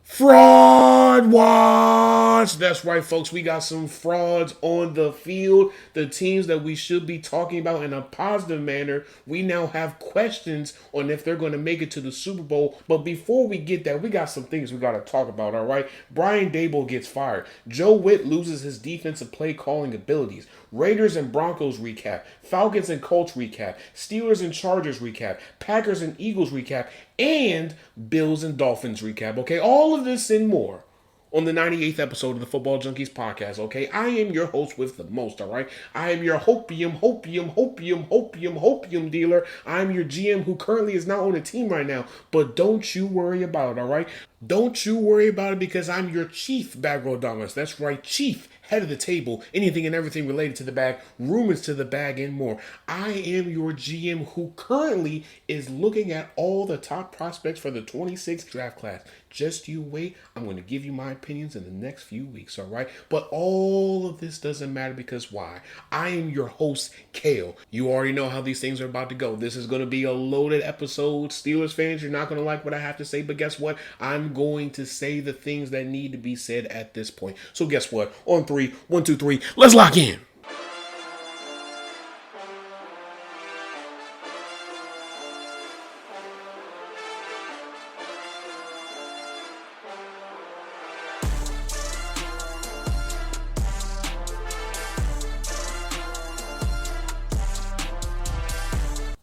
Fraud watch. That's right, folks. We got some frauds on the field. The teams that we should be talking about in a positive manner. We now have questions on if they're going to make it to the Super Bowl. But before we get that, we got some things we got to talk about, all right? Brian Daboll gets fired. Joe Whitt loses his defensive play calling abilities. Raiders and Broncos recap. Falcons and Colts recap. Steelers and Chargers recap. Packers and Eagles recap. And Bills and Dolphins recap. Okay, all of this and more on the 98th episode of the Football Junkies podcast. Okay, I am your host with the most. All right, I am your hopium dealer. I'm your GM who currently is not on a team right now, but don't you worry about it. All right, don't you worry about it because I'm your chief bag roll dominance. That's right, chief. Head of the table, anything and everything related to the bag, rumors to the bag, and more. I am your GM who currently is looking at all the top prospects for the 26th draft class. Just you wait. I'm going to give you my opinions in the next few weeks, all right? But all of this doesn't matter because why? I am your host, Kale. You already know how these things are about to go. This is going to be a loaded episode. Steelers fans, you're not going to like what I have to say, but guess what? I'm going to say the things that need to be said at this point. So guess what? On three, 1, 2, 3, let's lock in.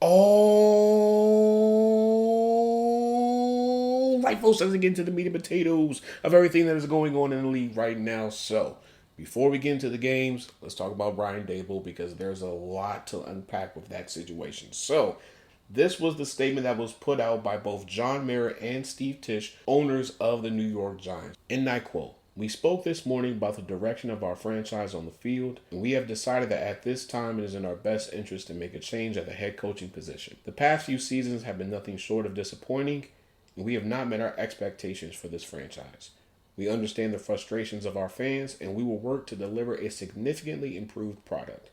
All right, folks, let's get into the meat and potatoes of everything that is going on in the league right now. So, before we get into the games, let's talk about Brian Daboll because there's a lot to unpack with that situation. So, this was the statement that was put out by both John Mara and Steve Tisch, owners of the New York Giants. And I quote, "We spoke this morning about the direction of our franchise on the field, and we have decided that at this time it is in our best interest to make a change at the head coaching position. The past few seasons have been nothing short of disappointing, and we have not met our expectations for this franchise. We understand the frustrations of our fans, and we will work to deliver a significantly improved product.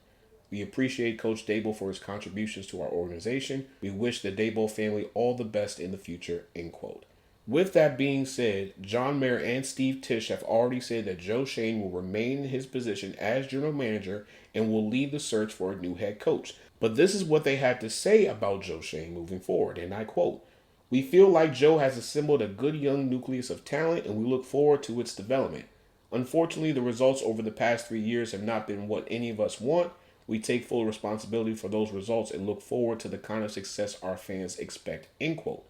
We appreciate Coach Daboll for his contributions to our organization. We wish the Daboll family all the best in the future," end quote. With that being said, John Mara and Steve Tisch have already said that Joe Schoen will remain in his position as general manager and will lead the search for a new head coach. But this is what they had to say about Joe Schoen moving forward, and I quote, "We feel like Joe has assembled a good young nucleus of talent and we look forward to its development. Unfortunately, the results over the past 3 years have not been what any of us want. We take full responsibility for those results and look forward to the kind of success our fans expect," end quote.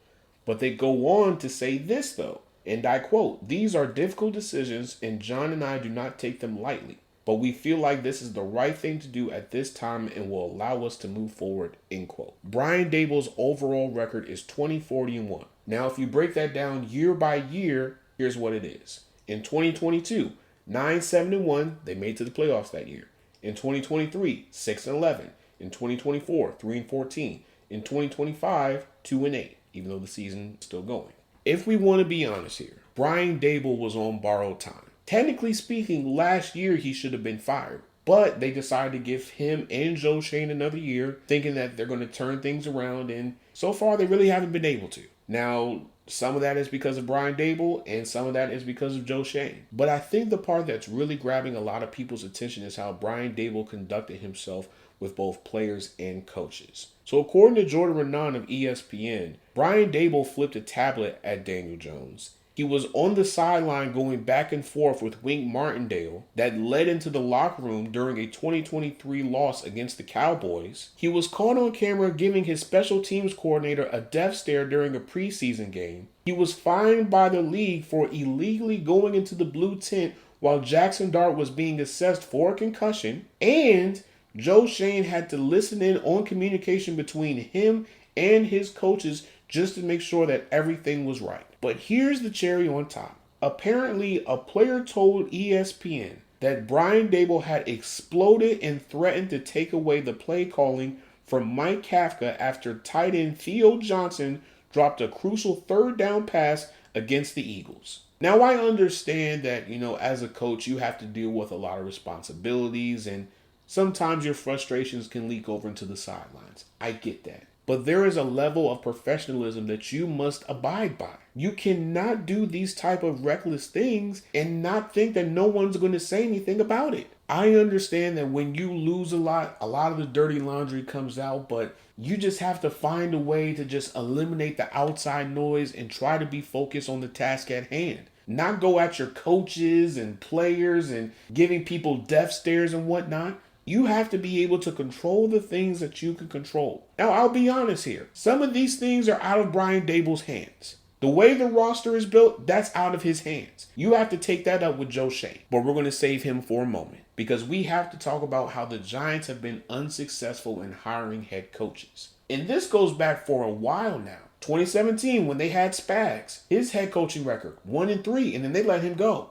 But they go on to say this, though, and I quote, "These are difficult decisions, and John and I do not take them lightly. But we feel like this is the right thing to do at this time and will allow us to move forward," end quote. Brian Daboll's overall record is 20-40-1. Now, if you break that down year by year, here's what it is. In 2022, 9-7-1, they made it to the playoffs that year. In 2023, 6-11. In 2024, 3-14. In 2025, 2-8. Even though the season is still going. If we want to be honest here, Brian Daboll was on borrowed time. Technically speaking, last year he should have been fired, but they decided to give him and Joe Schoen another year, thinking that they're going to turn things around, and so far they really haven't been able to. Now, some of that is because of Brian Daboll, and some of that is because of Joe Schoen. But I think the part that's really grabbing a lot of people's attention is how Brian Daboll conducted himself with both players and coaches. So according to Jordan Renan of ESPN, Brian Daboll flipped a tablet at Daniel Jones. He was on the sideline going back and forth with Wink Martindale that led into the locker room during a 2023 loss against the Cowboys. He was caught on camera giving his special teams coordinator a death stare during a preseason game. He was fined by the league for illegally going into the blue tent while Jackson Dart was being assessed for a concussion, and Joe Schoen had to listen in on communication between him and his coaches just to make sure that everything was right. But here's the cherry on top. Apparently, a player told ESPN that Brian Daboll had exploded and threatened to take away the play calling from Mike Kafka after tight end Theo Johnson dropped a crucial third down pass against the Eagles. Now, I understand that, as a coach, you have to deal with a lot of responsibilities and sometimes your frustrations can leak over into the sidelines. I get that. But there is a level of professionalism that you must abide by. You cannot do these type of reckless things and not think that no one's going to say anything about it. I understand that when you lose a lot of the dirty laundry comes out, but you just have to find a way to just eliminate the outside noise and try to be focused on the task at hand. Not go at your coaches and players and giving people death stares and whatnot. You have to be able to control the things that you can control. Now, I'll be honest here. Some of these things are out of Brian Daboll's hands. The way the roster is built, that's out of his hands. You have to take that up with Joe Schoen. But we're going to save him for a moment because we have to talk about how the Giants have been unsuccessful in hiring head coaches. And this goes back for a while now. 2017, when they had Spags, his head coaching record, 1-3, and then they let him go.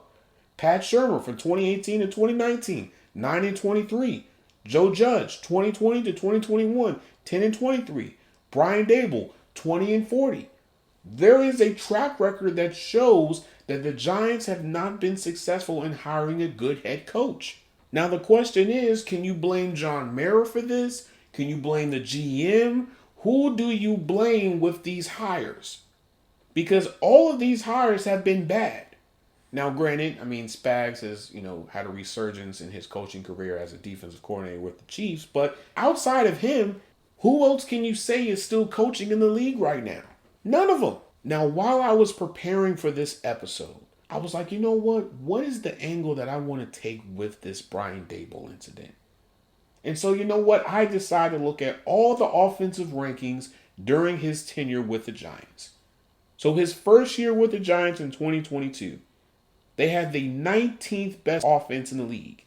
Pat Shermer from 2018 to 2019, 9-23. Joe Judge, 2020 to 2021, 10-23. Brian Daboll, 20-40. There is a track record that shows that the Giants have not been successful in hiring a good head coach. Now the question is, can you blame John Mara for this? Can you blame the GM? Who do you blame with these hires? Because all of these hires have been bad. Now, granted, Spags has, had a resurgence in his coaching career as a defensive coordinator with the Chiefs, but outside of him, who else can you say is still coaching in the league right now? None of them. Now, while I was preparing for this episode, I was like, you know what? What is the angle that I want to take with this Brian Daboll incident? And so, you know what? I decided to look at all the offensive rankings during his tenure with the Giants. So his first year with the Giants in 2022, they had the 19th best offense in the league.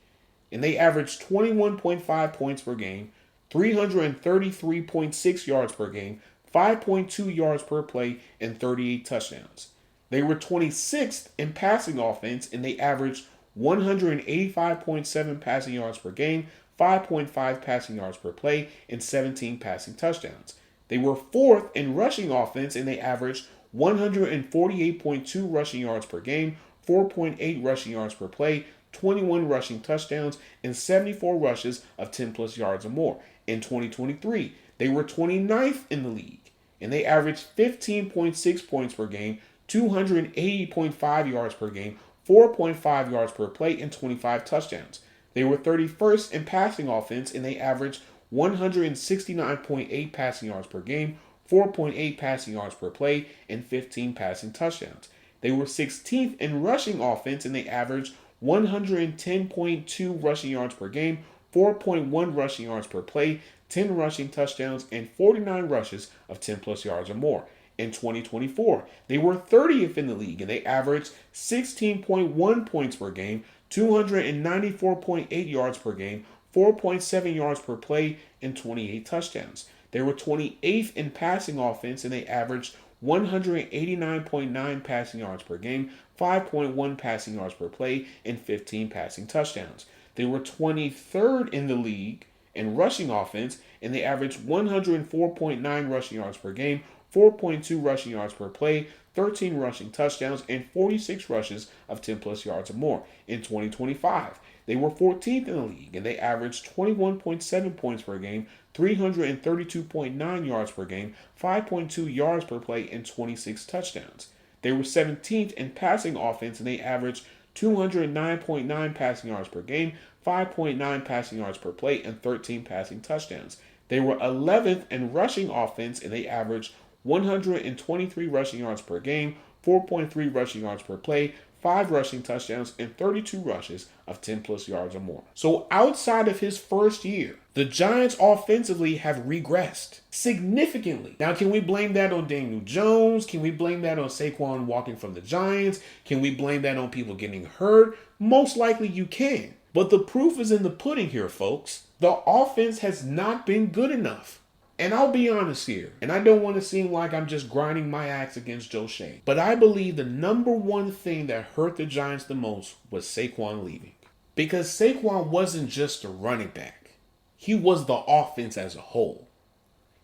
And they averaged 21.5 points per game, 333.6 yards per game, 5.2 yards per play, and 38 touchdowns. They were 26th in passing offense, and they averaged 185.7 passing yards per game, 5.5 passing yards per play, and 17 passing touchdowns. They were 4th in rushing offense, and they averaged 148.2 rushing yards per game, 4.8 rushing yards per play, 21 rushing touchdowns, and 74 rushes of 10-plus yards or more. In 2023, they were 29th in the league, and they averaged 15.6 points per game, 280.5 yards per game, 4.5 yards per play, and 25 touchdowns. They were 31st in passing offense, and they averaged 169.8 passing yards per game, 4.8 passing yards per play, and 15 passing touchdowns. They were 16th in rushing offense, and they averaged 110.2 rushing yards per game, 4.1 rushing yards per play, 10 rushing touchdowns, and 49 rushes of 10-plus yards or more. In 2024, they were 30th in the league, and they averaged 16.1 points per game, 294.8 yards per game, 4.7 yards per play, and 28 touchdowns. They were 28th in passing offense, and they averaged 189.9 passing yards per game, 5.1 passing yards per play, and 15 passing touchdowns. They were 23rd in the league in rushing offense, and they averaged 104.9 rushing yards per game, 4.2 rushing yards per play, 13 rushing touchdowns, and 46 rushes of 10-plus yards or more. In 2025, they were 14th in the league, and they averaged 21.7 points per game, 332.9 yards per game, 5.2 yards per play, and 26 touchdowns. They were 17th in passing offense, and they averaged 209.9 passing yards per game, 5.9 passing yards per play, and 13 passing touchdowns. They were 11th in rushing offense, and they averaged 123 rushing yards per game, 4.3 rushing yards per play, 5 rushing touchdowns, and 32 rushes of 10-plus yards or more. So outside of his first year, the Giants offensively have regressed significantly. Now, can we blame that on Daniel Jones? Can we blame that on Saquon walking from the Giants? Can we blame that on people getting hurt? Most likely you can. But the proof is in the pudding here, folks. The offense has not been good enough. And I'll be honest here, and I don't want to seem like I'm just grinding my axe against Joe Schoen, but I believe the number one thing that hurt the Giants the most was Saquon leaving. Because Saquon wasn't just a running back. He was the offense as a whole.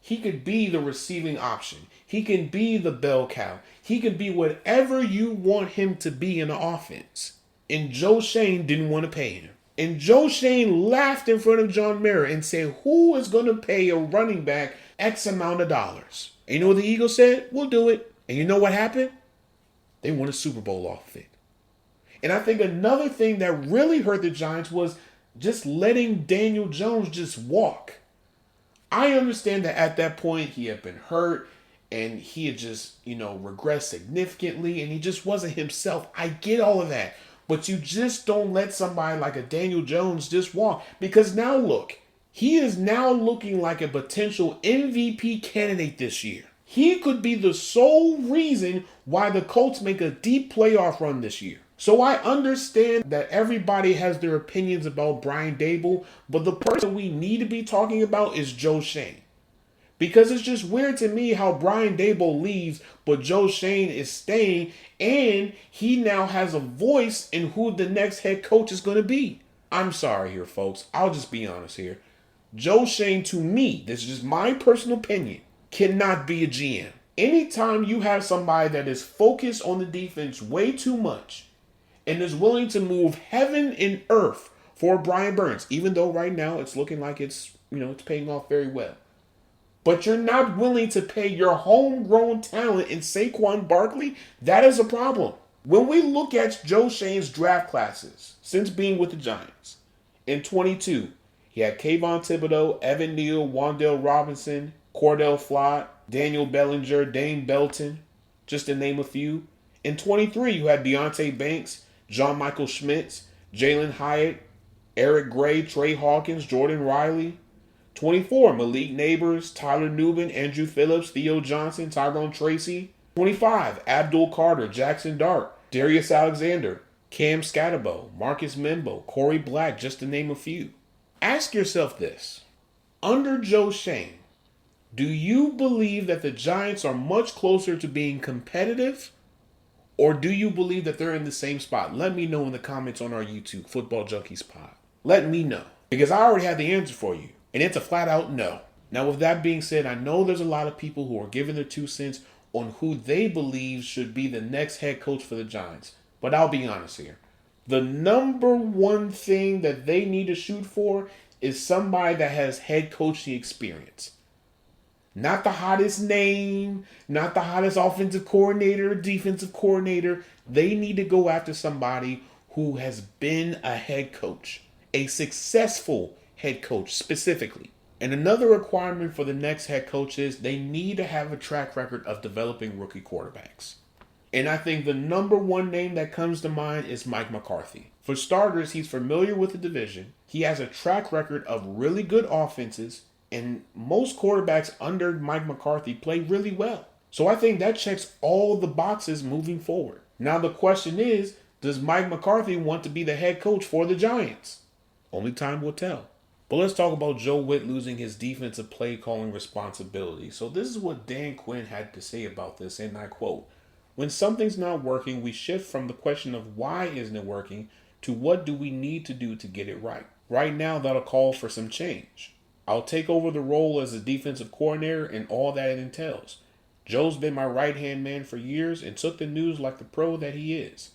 He could be the receiving option. He can be the bell cow. He can be whatever you want him to be in the offense. And Joe Schoen didn't want to pay him. And Joe Shane laughed in front of John Mara and said, who is going to pay a running back X amount of dollars? And you know what the Eagles said? We'll do it. And you know what happened? They won a Super Bowl off of it. And I think another thing that really hurt the Giants was just letting Daniel Jones just walk. I understand that at that point he had been hurt and he had just, regressed significantly and he just wasn't himself. I get all of that. But you just don't let somebody like a Daniel Jones just walk. Because now look, he is now looking like a potential MVP candidate this year. He could be the sole reason why the Colts make a deep playoff run this year. So I understand that everybody has their opinions about Brian Daboll, but the person we need to be talking about is Joe Shane. Because it's just weird to me how Brian Daboll leaves, but Joe Shane is staying, and he now has a voice in who the next head coach is going to be. I'm sorry here, folks. I'll just be honest here. Joe Shane, to me, this is just my personal opinion, cannot be a GM. Anytime you have somebody that is focused on the defense way too much and is willing to move heaven and earth for Brian Burns, even though right now it's looking like it's paying off very well. But you're not willing to pay your homegrown talent in Saquon Barkley, that is a problem. When we look at Joe Shane's draft classes since being with the Giants, in 22, he had Kayvon Thibodeau, Evan Neal, Wan'Dale Robinson, Cordell Flott, Daniel Bellinger, Dane Belton, just to name a few. In 23, you had Deonte Banks, John Michael Schmitz, Jalen Hyatt, Eric Gray, Trey Hawkins, Jordan Riley. 24, Malik Neighbors, Tyler Nubin, Andrew Phillips, Theo Johnson, Tyrone Tracy. 25, Abdul Carter, Jackson Dart, Darius Alexander, Cam Scatterbo, Marcus Membo, Corey Black, just to name a few. Ask yourself this. Under Joe Shane, do you believe that the Giants are much closer to being competitive? Or do you believe that they're in the same spot? Let me know in the comments on our YouTube, Football Junkies Pod. Let me know. Because I already have the answer for you. And it's a flat out no. Now, with that being said, I know there's a lot of people who are giving their 2 cents on who they believe should be the next head coach for the Giants. But I'll be honest here. The number one thing that they need to shoot for is somebody that has head coaching experience. Not the hottest name, not the hottest offensive coordinator, defensive coordinator. They need to go after somebody who has been a head coach, a successful head coach specifically. And another requirement for the next head coach is they need to have a track record of developing rookie quarterbacks. And I think the number one name that comes to mind is Mike McCarthy. For starters, he's familiar with the division. He has a track record of really good offenses, and most quarterbacks under Mike McCarthy play really well. So I think that checks all the boxes moving forward. Now the question is, does Mike McCarthy want to be the head coach for the Giants? Only time will tell. But let's talk about Joe Whitt losing his defensive play calling responsibility. So this is what Dan Quinn had to say about this, and I quote, "When something's not working, we shift from the question of why isn't it working to what do we need to do to get it right. Right now, that'll call for some change. I'll take over the role as a defensive coordinator and all that it entails. Joe's been my right-hand man for years and took the news like the pro that he is.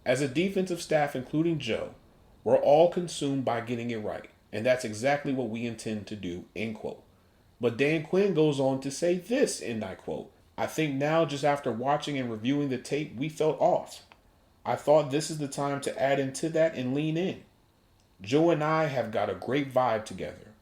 As a defensive staff, including Joe, we're all consumed by getting it right. And that's exactly what we intend to do," end quote. But Dan Quinn goes on to say this, and I quote, "I think now, just after watching and reviewing the tape, we felt off. I thought this is the time to add into that and lean in. Joe and I have got a great vibe together.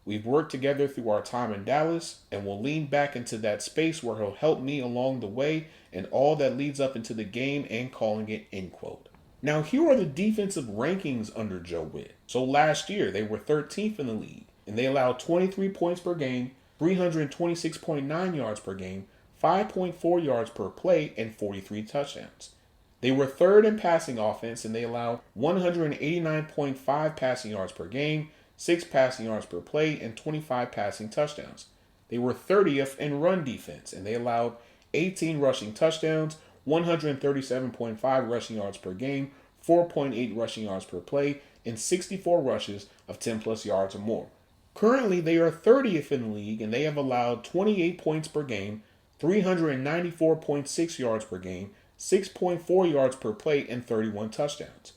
We've worked together through our time in Dallas, and we'll lean back into that space where he'll help me along the way and all that leads up into the game and calling it," end quote. Now, here are the defensive rankings under Joe Whitt. So last year, they were 13th in the league, and they allowed 23 points per game, 326.9 yards per game, 5.4 yards per play, and 43 touchdowns. They were third in passing offense, and they allowed 189.5 passing yards per game, 6 passing yards per play, and 25 passing touchdowns. They were 30th in run defense, and they allowed 18 rushing touchdowns, 137.5 rushing yards per game, 4.8 rushing yards per play, and 64 rushes of 10-plus yards or more. Currently, they are 30th in the league, and they have allowed 28 points per game, 394.6 yards per game, 6.4 yards per play, and 31 touchdowns.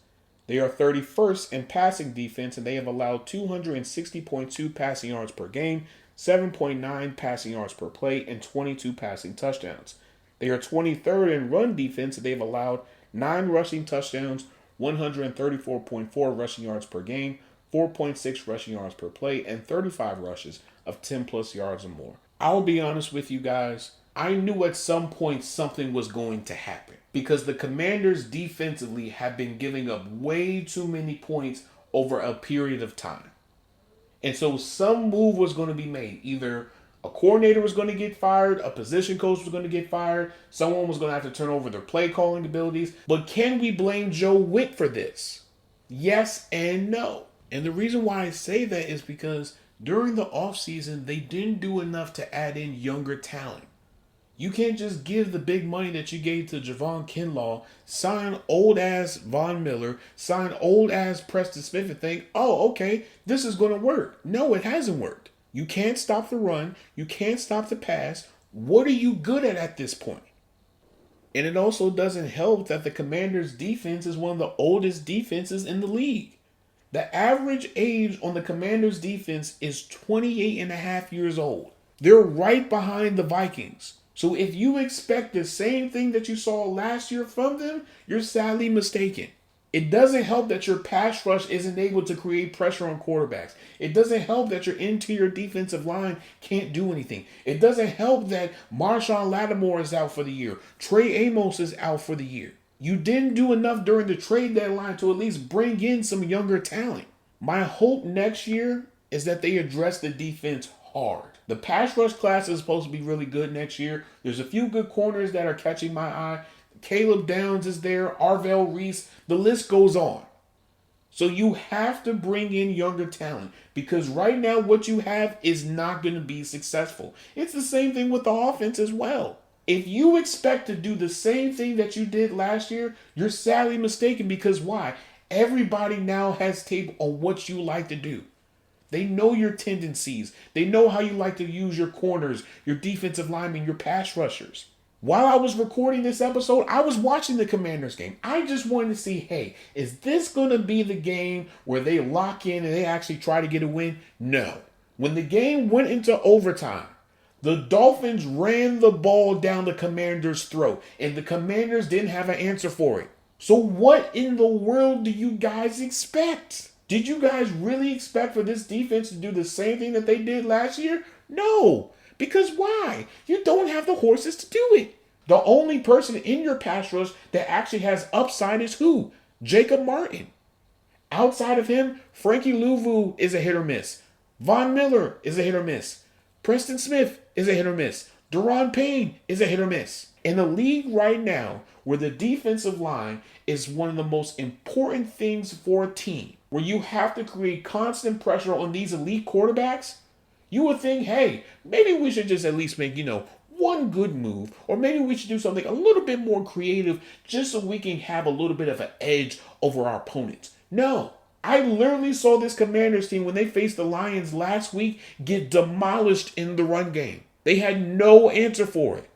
They are 31st in passing defense, and they have allowed 260.2 passing yards per game, 7.9 passing yards per play, and 22 passing touchdowns. They are 23rd in run defense, and they've allowed 9 rushing touchdowns, 134.4 rushing yards per game, 4.6 rushing yards per play, and 35 rushes of 10 plus yards or more. I'll be honest with you guys, I knew at some point something was going to happen because the Commanders defensively have been giving up way too many points over a period of time. And so some move was going to be made. Either a coordinator was going to get fired, a position coach was going to get fired, someone was going to have to turn over their play calling abilities. But can we blame Joe Whitt for this? Yes and no. And the reason why I say that is because during the offseason, they didn't do enough to add in younger talent. You can't just give the big money that you gave to Javon Kinlaw, sign old-ass Von Miller, sign old-ass Preston Smith and think, oh, okay, this is going to work. No, it hasn't worked. You can't stop the run. You can't stop the pass. What are you good at this point? And it also doesn't help that the Commanders' defense is one of the oldest defenses in the league. The average age on the Commanders' defense is 28 and a half years old. They're right behind the Vikings. So if you expect the same thing that you saw last year from them, you're sadly mistaken. It doesn't help that your pass rush isn't able to create pressure on quarterbacks. It doesn't help that your interior defensive line can't do anything. It doesn't help that Marshawn Lattimore is out for the year. Trey Amos is out for the year. You didn't do enough during the trade deadline to at least bring in some younger talent. My hope next year is that they address the defense hard. The pass rush class is supposed to be really good next year. There's a few good corners that are catching my eye. Caleb Downs is there, Arvell Reese, the list goes on. So you have to bring in younger talent because right now what you have is not going to be successful. It's the same thing with the offense as well. If you expect to do the same thing that you did last year, you're sadly mistaken because why? Everybody now has tape on what you like to do. They know your tendencies. They know how you like to use your corners, your defensive linemen, your pass rushers. While I was recording this episode, I was watching the Commanders game. I just wanted to see, hey, is this going to be the game where they lock in and they actually try to get a win? No. When the game went into overtime, the Dolphins ran the ball down the Commanders' throat, and the Commanders didn't have an answer for it. So what in the world do you guys expect? Did you guys really expect for this defense to do the same thing that they did last year? No. Because why? You don't have the horses to do it. The only person in your pass rush that actually has upside is who? Jacob Martin. Outside of him, Frankie Louvu is a hit or miss. Von Miller is a hit or miss. Preston Smith is a hit or miss. Daron Payne is a hit or miss. In a league right now where the defensive line is one of the most important things for a team, where you have to create constant pressure on these elite quarterbacks, you would think, hey, maybe we should just at least make, one good move, or maybe we should do something a little bit more creative just so we can have a little bit of an edge over our opponents. No. I literally saw this Commanders team when they faced the Lions last week get demolished in the run game. They had no answer for it.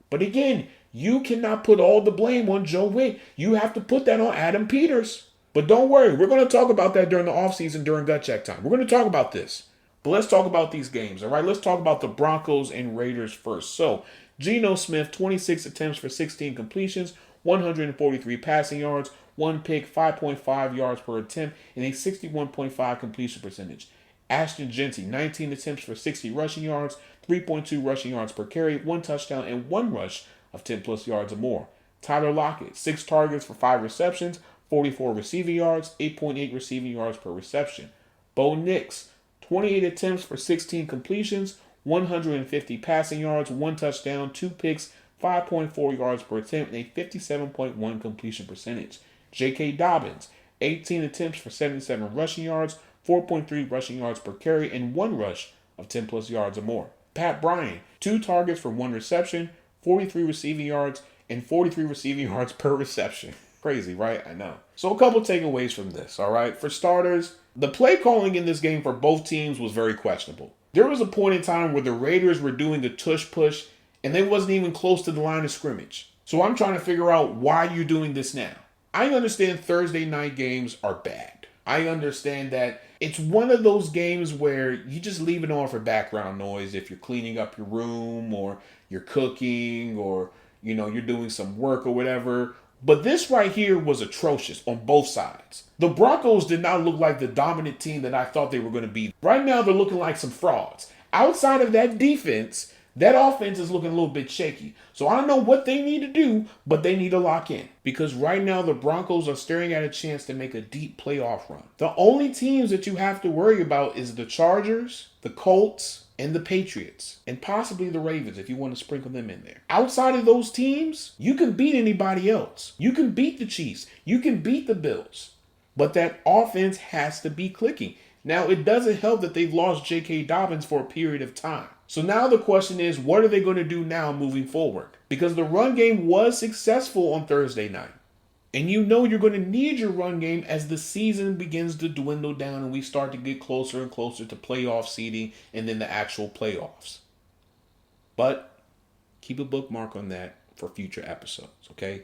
But again, you cannot put all the blame on Joe Whitt. You have to put that on Adam Peters. But don't worry, we're going to talk about that during the offseason, during gut check time. We're going to talk about this. But let's talk about these games, all right? Let's talk about the Broncos and Raiders first. So, Geno Smith, 26 attempts for 16 completions, 143 passing yards, 1 pick, 5.5 yards per attempt, and a 61.5 completion percentage. Ashton Jeanty, 19 attempts for 60 rushing yards, 3.2 rushing yards per carry, 1 touchdown, and 1 rush of 10 plus yards or more. Tyler Lockett, 6 targets for 5 receptions, 44 receiving yards, 8.8 receiving yards per reception. Bo Nix, 28 attempts for 16 completions, 150 passing yards, 1 touchdown, 2 picks, 5.4 yards per attempt, and a 57.1 completion percentage. J.K. Dobbins, 18 attempts for 77 rushing yards, 4.3 rushing yards per carry, and 1 rush of 10 plus yards or more. Pat Bryant, 2 targets for 1 reception, 43 receiving yards, and 43 receiving yards per reception. Crazy, right? I know. So a couple takeaways from this, all right? For starters, the play calling in this game for both teams was very questionable. There was a point in time where the Raiders were doing a tush push, and they wasn't even close to the line of scrimmage. So I'm trying to figure out why you're doing this now. I understand Thursday night games are bad. I understand that it's one of those games where you just leave it on for background noise if you're cleaning up your room or you're cooking or you're doing some work or whatever. But this right here was atrocious on both sides. The Broncos did not look like the dominant team that I thought they were going to be. Right now they're looking like some frauds. Outside of that defense, that offense is looking a little bit shaky. So I don't know what they need to do, but they need to lock in. Because right now the Broncos are staring at a chance to make a deep playoff run. The only teams that you have to worry about is the Chargers, the Colts, and the Patriots. And possibly the Ravens if you want to sprinkle them in there. Outside of those teams, you can beat anybody else. You can beat the Chiefs. You can beat the Bills. But that offense has to be clicking. Now, it doesn't help that they've lost J.K. Dobbins for a period of time. So now the question is, what are they going to do now moving forward? Because the run game was successful on Thursday night. And you're going to need your run game as the season begins to dwindle down and we start to get closer and closer to playoff seeding and then the actual playoffs. But keep a bookmark on that for future episodes, okay?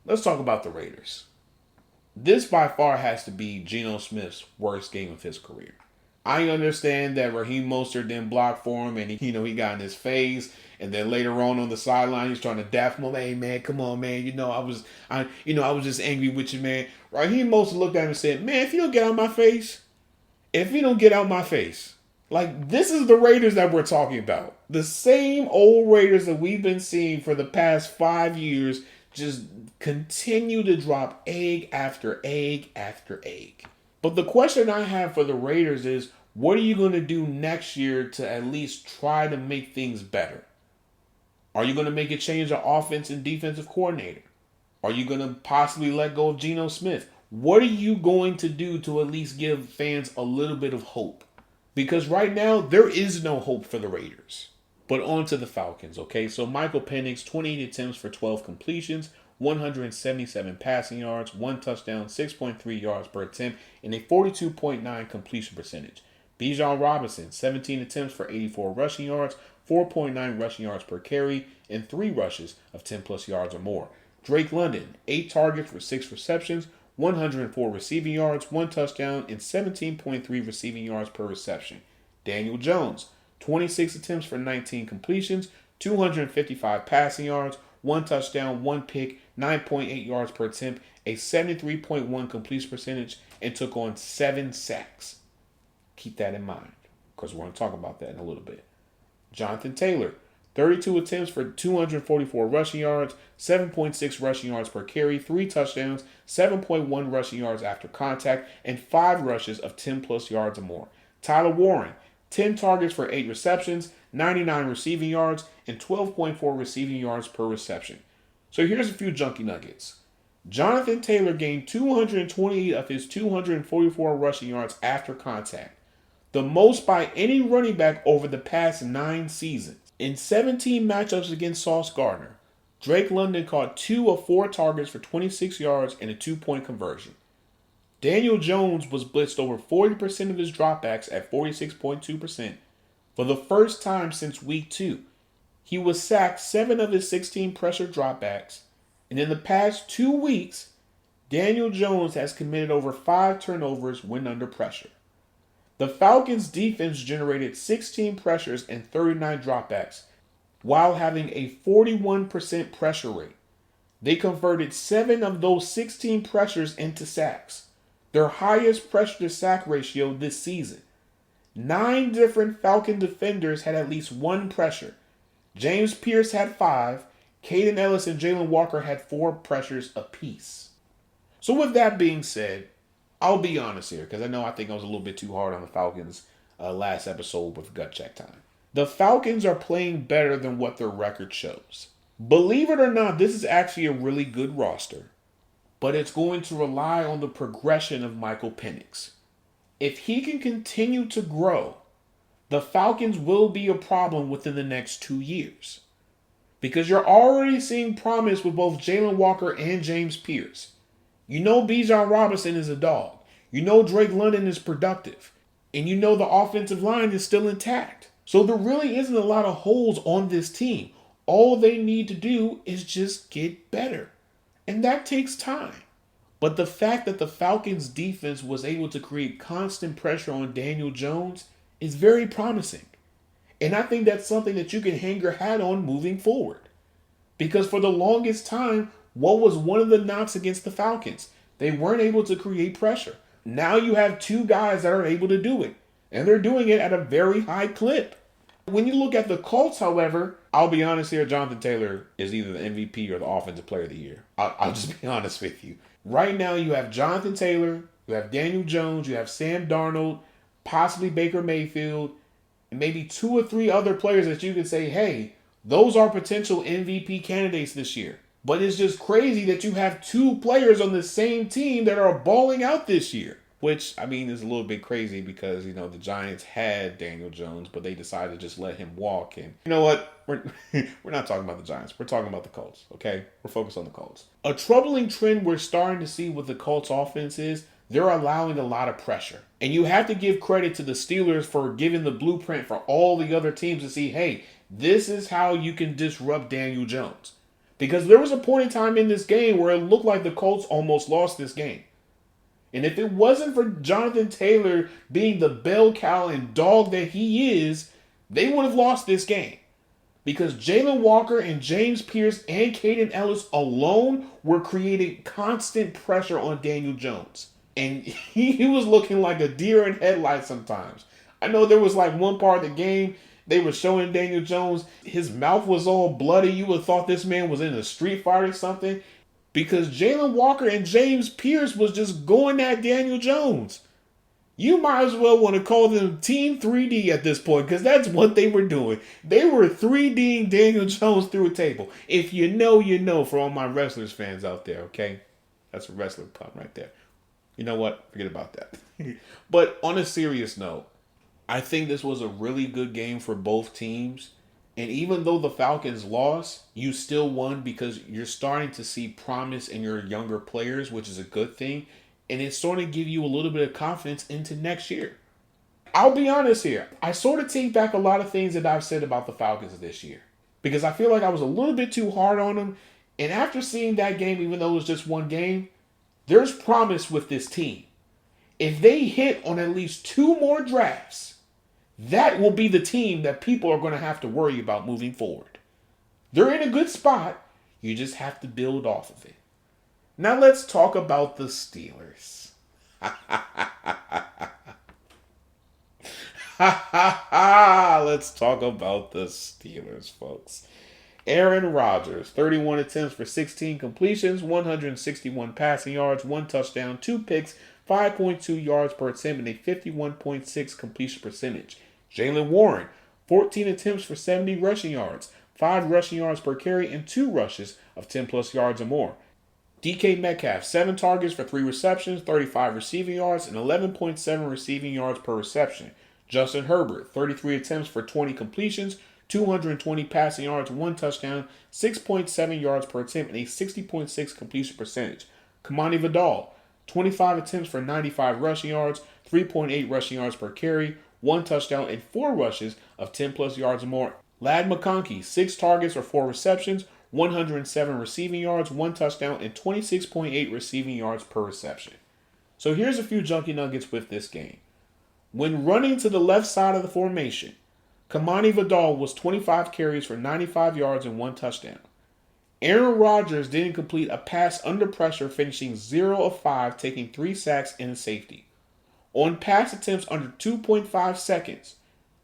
Let's talk about the Raiders. This by far has to be Geno Smith's worst game of his career. I understand that Raheem Mostert didn't block for him and he got in his face. And then later on the sideline, he's trying to daff him. Hey man, come on man. I was just angry with you, man. Raheem Mostert looked at him and said, man, if you don't get out my face, like this is the Raiders that we're talking about. The same old Raiders that we've been seeing for the past 5 years just continue to drop egg after egg after egg. But the question I have for the Raiders is, what are you going to do next year to at least try to make things better? Are you going to make a change of offense and defensive coordinator? Are you going to possibly let go of Geno Smith? What are you going to do to at least give fans a little bit of hope? Because right now, there is no hope for the Raiders. But on to the Falcons, okay? So Michael Penix, 28 attempts for 12 completions, 177 passing yards, 1 touchdown, 6.3 yards per attempt, and a 42.9 completion percentage. Bijan Robinson, 17 attempts for 84 rushing yards, 4.9 rushing yards per carry, and 3 rushes of 10-plus yards or more. Drake London, 8 targets for 6 receptions, 104 receiving yards, 1 touchdown, and 17.3 receiving yards per reception. Daniel Jones, 26 attempts for 19 completions, 255 passing yards, 1 touchdown, 1 pick, 9.8 yards per attempt, a 73.1 completion percentage, and took on 7 sacks. Keep that in mind, because we're going to talk about that in a little bit. Jonathan Taylor, 32 attempts for 244 rushing yards, 7.6 rushing yards per carry, 3 touchdowns, 7.1 rushing yards after contact, and 5 rushes of 10-plus yards or more. Tyler Warren, 10 targets for 8 receptions, 99 receiving yards, and 12.4 receiving yards per reception. So here's a few junkie nuggets. Jonathan Taylor gained 228 of his 244 rushing yards after contact, the most by any running back over the past 9 seasons. In 17 matchups against Sauce Gardner, Drake London caught 2 of 4 targets for 26 yards and a 2-point conversion. Daniel Jones was blitzed over 40% of his dropbacks at 46.2% for the first time since week 2. He was sacked 7 of his 16 pressure dropbacks, and in the past 2 weeks, Daniel Jones has committed over 5 turnovers when under pressure. The Falcons' defense generated 16 pressures and 39 dropbacks, while having a 41% pressure rate. They converted 7 of those 16 pressures into sacks, their highest pressure to sack ratio this season. 9 different Falcon defenders had at least 1 pressure. James Pierce had 5. Caden Ellis and Jalen Walker had 4 pressures apiece. So with that being said, I'll be honest here, because I think I was a little bit too hard on the Falcons last episode with gut check time. The Falcons are playing better than what their record shows. Believe it or not, this is actually a really good roster, but it's going to rely on the progression of Michael Penix. If he can continue to grow, the Falcons will be a problem within the next 2 years. Because you're already seeing promise with both Jalen Walker and James Pierce. You know Bijan Robinson is a dog. You know Drake London is productive. And you know the offensive line is still intact. So there really isn't a lot of holes on this team. All they need to do is just get better. And that takes time. But the fact that the Falcons defense was able to create constant pressure on Daniel Jones is very promising. And I think that's something that you can hang your hat on moving forward. Because for the longest time, what was one of the knocks against the Falcons? They weren't able to create pressure. Now you have two guys that are able to do it. And they're doing it at a very high clip. When you look at the Colts, however, I'll be honest here, Jonathan Taylor is either the MVP or the Offensive Player of the Year. I'll just be honest with you. Right now you have Jonathan Taylor, you have Daniel Jones, you have Sam Darnold, possibly Baker Mayfield, and maybe two or three other players that you could say, hey, those are potential MVP candidates this year. But it's just crazy that you have two players on the same team that are balling out this year. Which, I mean, is a little bit crazy because, the Giants had Daniel Jones, but they decided to just let him walk. And you know what? We're not talking about the Giants. We're talking about the Colts, okay? We're focused on the Colts. A troubling trend we're starting to see with the Colts offense is they're allowing a lot of pressure. And you have to give credit to the Steelers for giving the blueprint for all the other teams to see, hey, this is how you can disrupt Daniel Jones. Because there was a point in time in this game where it looked like the Colts almost lost this game. And if it wasn't for Jonathan Taylor being the bell cow and dog that he is, they would have lost this game. Because Jalen Walker and James Pierce and Caden Ellis alone were creating constant pressure on Daniel Jones. And he was looking like a deer in headlights sometimes. I know there was like one part of the game, they were showing Daniel Jones, his mouth was all bloody. You would have thought this man was in a street fight or something. Because Jalen Walker and James Pierce was just going at Daniel Jones. You might as well want to call them Team 3D at this point, because that's what they were doing. They were 3Ding Daniel Jones through a table. If you know, you know, for all my wrestlers fans out there, okay? That's a wrestler pun right there. You know what? Forget about that. But on a serious note, I think this was a really good game for both teams. And even though the Falcons lost, you still won because you're starting to see promise in your younger players, which is a good thing. And it's sort of give you a little bit of confidence into next year. I'll be honest here. I sort of take back a lot of things that I've said about the Falcons this year. Because I feel like I was a little bit too hard on them. And after seeing that game, even though it was just one game, there's promise with this team. If they hit on at least two more drafts, that will be the team that people are going to have to worry about moving forward. They're in a good spot. You just have to build off of it. Now let's talk about the Steelers. Let's talk about the Steelers, folks. Aaron Rodgers, 31 attempts for 16 completions, 161 passing yards, 1 touchdown, 2 picks, 5.2 yards per attempt, and a 51.6 completion percentage. Jaylen Warren, 14 attempts for 70 rushing yards, 5 rushing yards per carry, and 2 rushes of 10-plus yards or more. DK Metcalf, 7 targets for 3 receptions, 35 receiving yards, and 11.7 receiving yards per reception. Justin Herbert, 33 attempts for 20 completions, 220 passing yards, 1 touchdown, 6.7 yards per attempt, and a 60.6 completion percentage. Kamani Vidal, 25 attempts for 95 rushing yards, 3.8 rushing yards per carry, 1 touchdown, and 4 rushes of 10-plus yards or more. Ladd McConkey, 6 targets for 4 receptions, 107 receiving yards, 1 touchdown, and 26.8 receiving yards per reception. So here's a few junkie nuggets with this game. When running to the left side of the formation, Kamani Vidal was 25 carries for 95 yards and 1 touchdown. Aaron Rodgers didn't complete a pass under pressure, finishing 0 of 5, taking 3 sacks and a safety. On pass attempts under 2.5 seconds,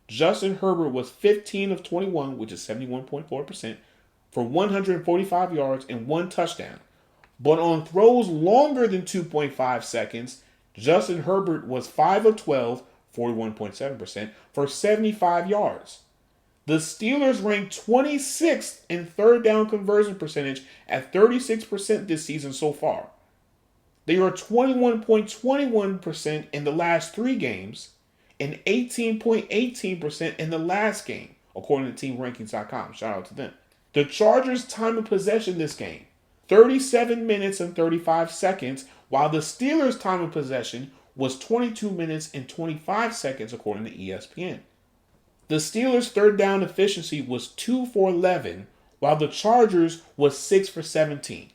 Justin Herbert was 15 of 21, which is 71.4%, for 145 yards and 1 touchdown. But on throws longer than 2.5 seconds, Justin Herbert was 5 of 12, 41.7%, for 75 yards. The Steelers ranked 26th in third down conversion percentage at 36% this season so far. They are 21.21% in the last 3 games and 18.18% in the last game, according to TeamRankings.com. Shout out to them. The Chargers' time of possession this game, 37 minutes and 35 seconds, while the Steelers' time of possession was 22 minutes and 25 seconds, according to ESPN. The Steelers' third down efficiency was 2 for 11, while the Chargers was 6 for 17.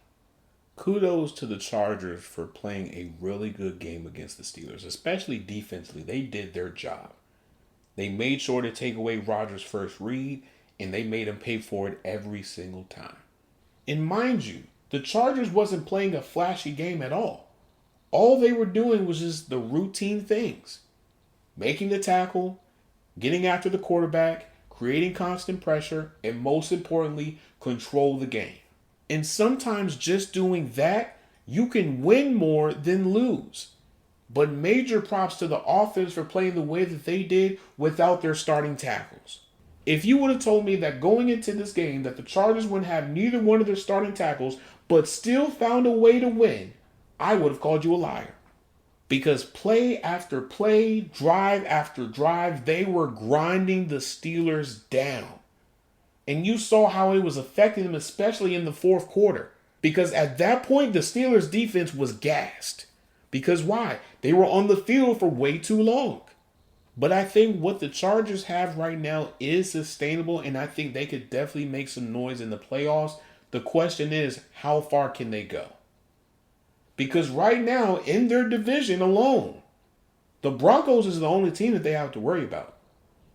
Kudos to the Chargers for playing a really good game against the Steelers, especially defensively. They did their job. They made sure to take away Rodgers' first read, and they made him pay for it every single time. And mind you, the Chargers wasn't playing a flashy game at all. All they were doing was just the routine things. Making the tackle, getting after the quarterback, creating constant pressure, and most importantly, control the game. And sometimes just doing that, you can win more than lose. But major props to the offense for playing the way that they did without their starting tackles. If you would have told me that going into this game that the Chargers wouldn't have neither one of their starting tackles but still found a way to win, I would have called you a liar. Because play after play, drive after drive, they were grinding the Steelers down. And you saw how it was affecting them, especially in the fourth quarter. Because at that point, the Steelers' defense was gassed. Because why? They were on the field for way too long. But I think what the Chargers have right now is sustainable, and I think they could definitely make some noise in the playoffs. The question is, how far can they go? Because right now, in their division alone, the Broncos is the only team that they have to worry about.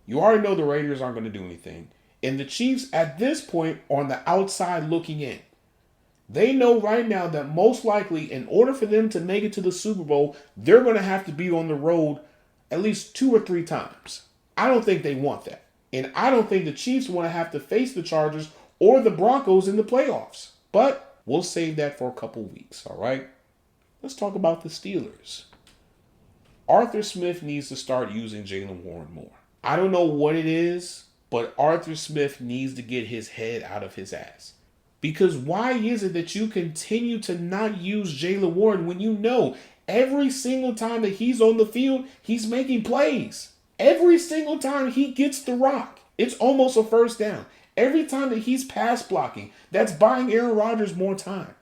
You already know the Raiders aren't going to do anything. And the Chiefs, at this point, are on the outside looking in. They know right now that most likely, in order for them to make it to the Super Bowl, they're going to have to be on the road at least 2 or 3 times. I don't think they want that. And I don't think the Chiefs want to have to face the Chargers or the Broncos in the playoffs. But we'll save that for a couple weeks, all right? Let's talk about the Steelers. Arthur Smith needs to start using Jaylen Warren more. I don't know what it is, but Arthur Smith needs to get his head out of his ass. Because why is it that you continue to not use Jaylen Warren when you know every single time that he's on the field, he's making plays? Every single time he gets the rock, it's almost a first down. Every time that he's pass blocking, that's buying Aaron Rodgers more time.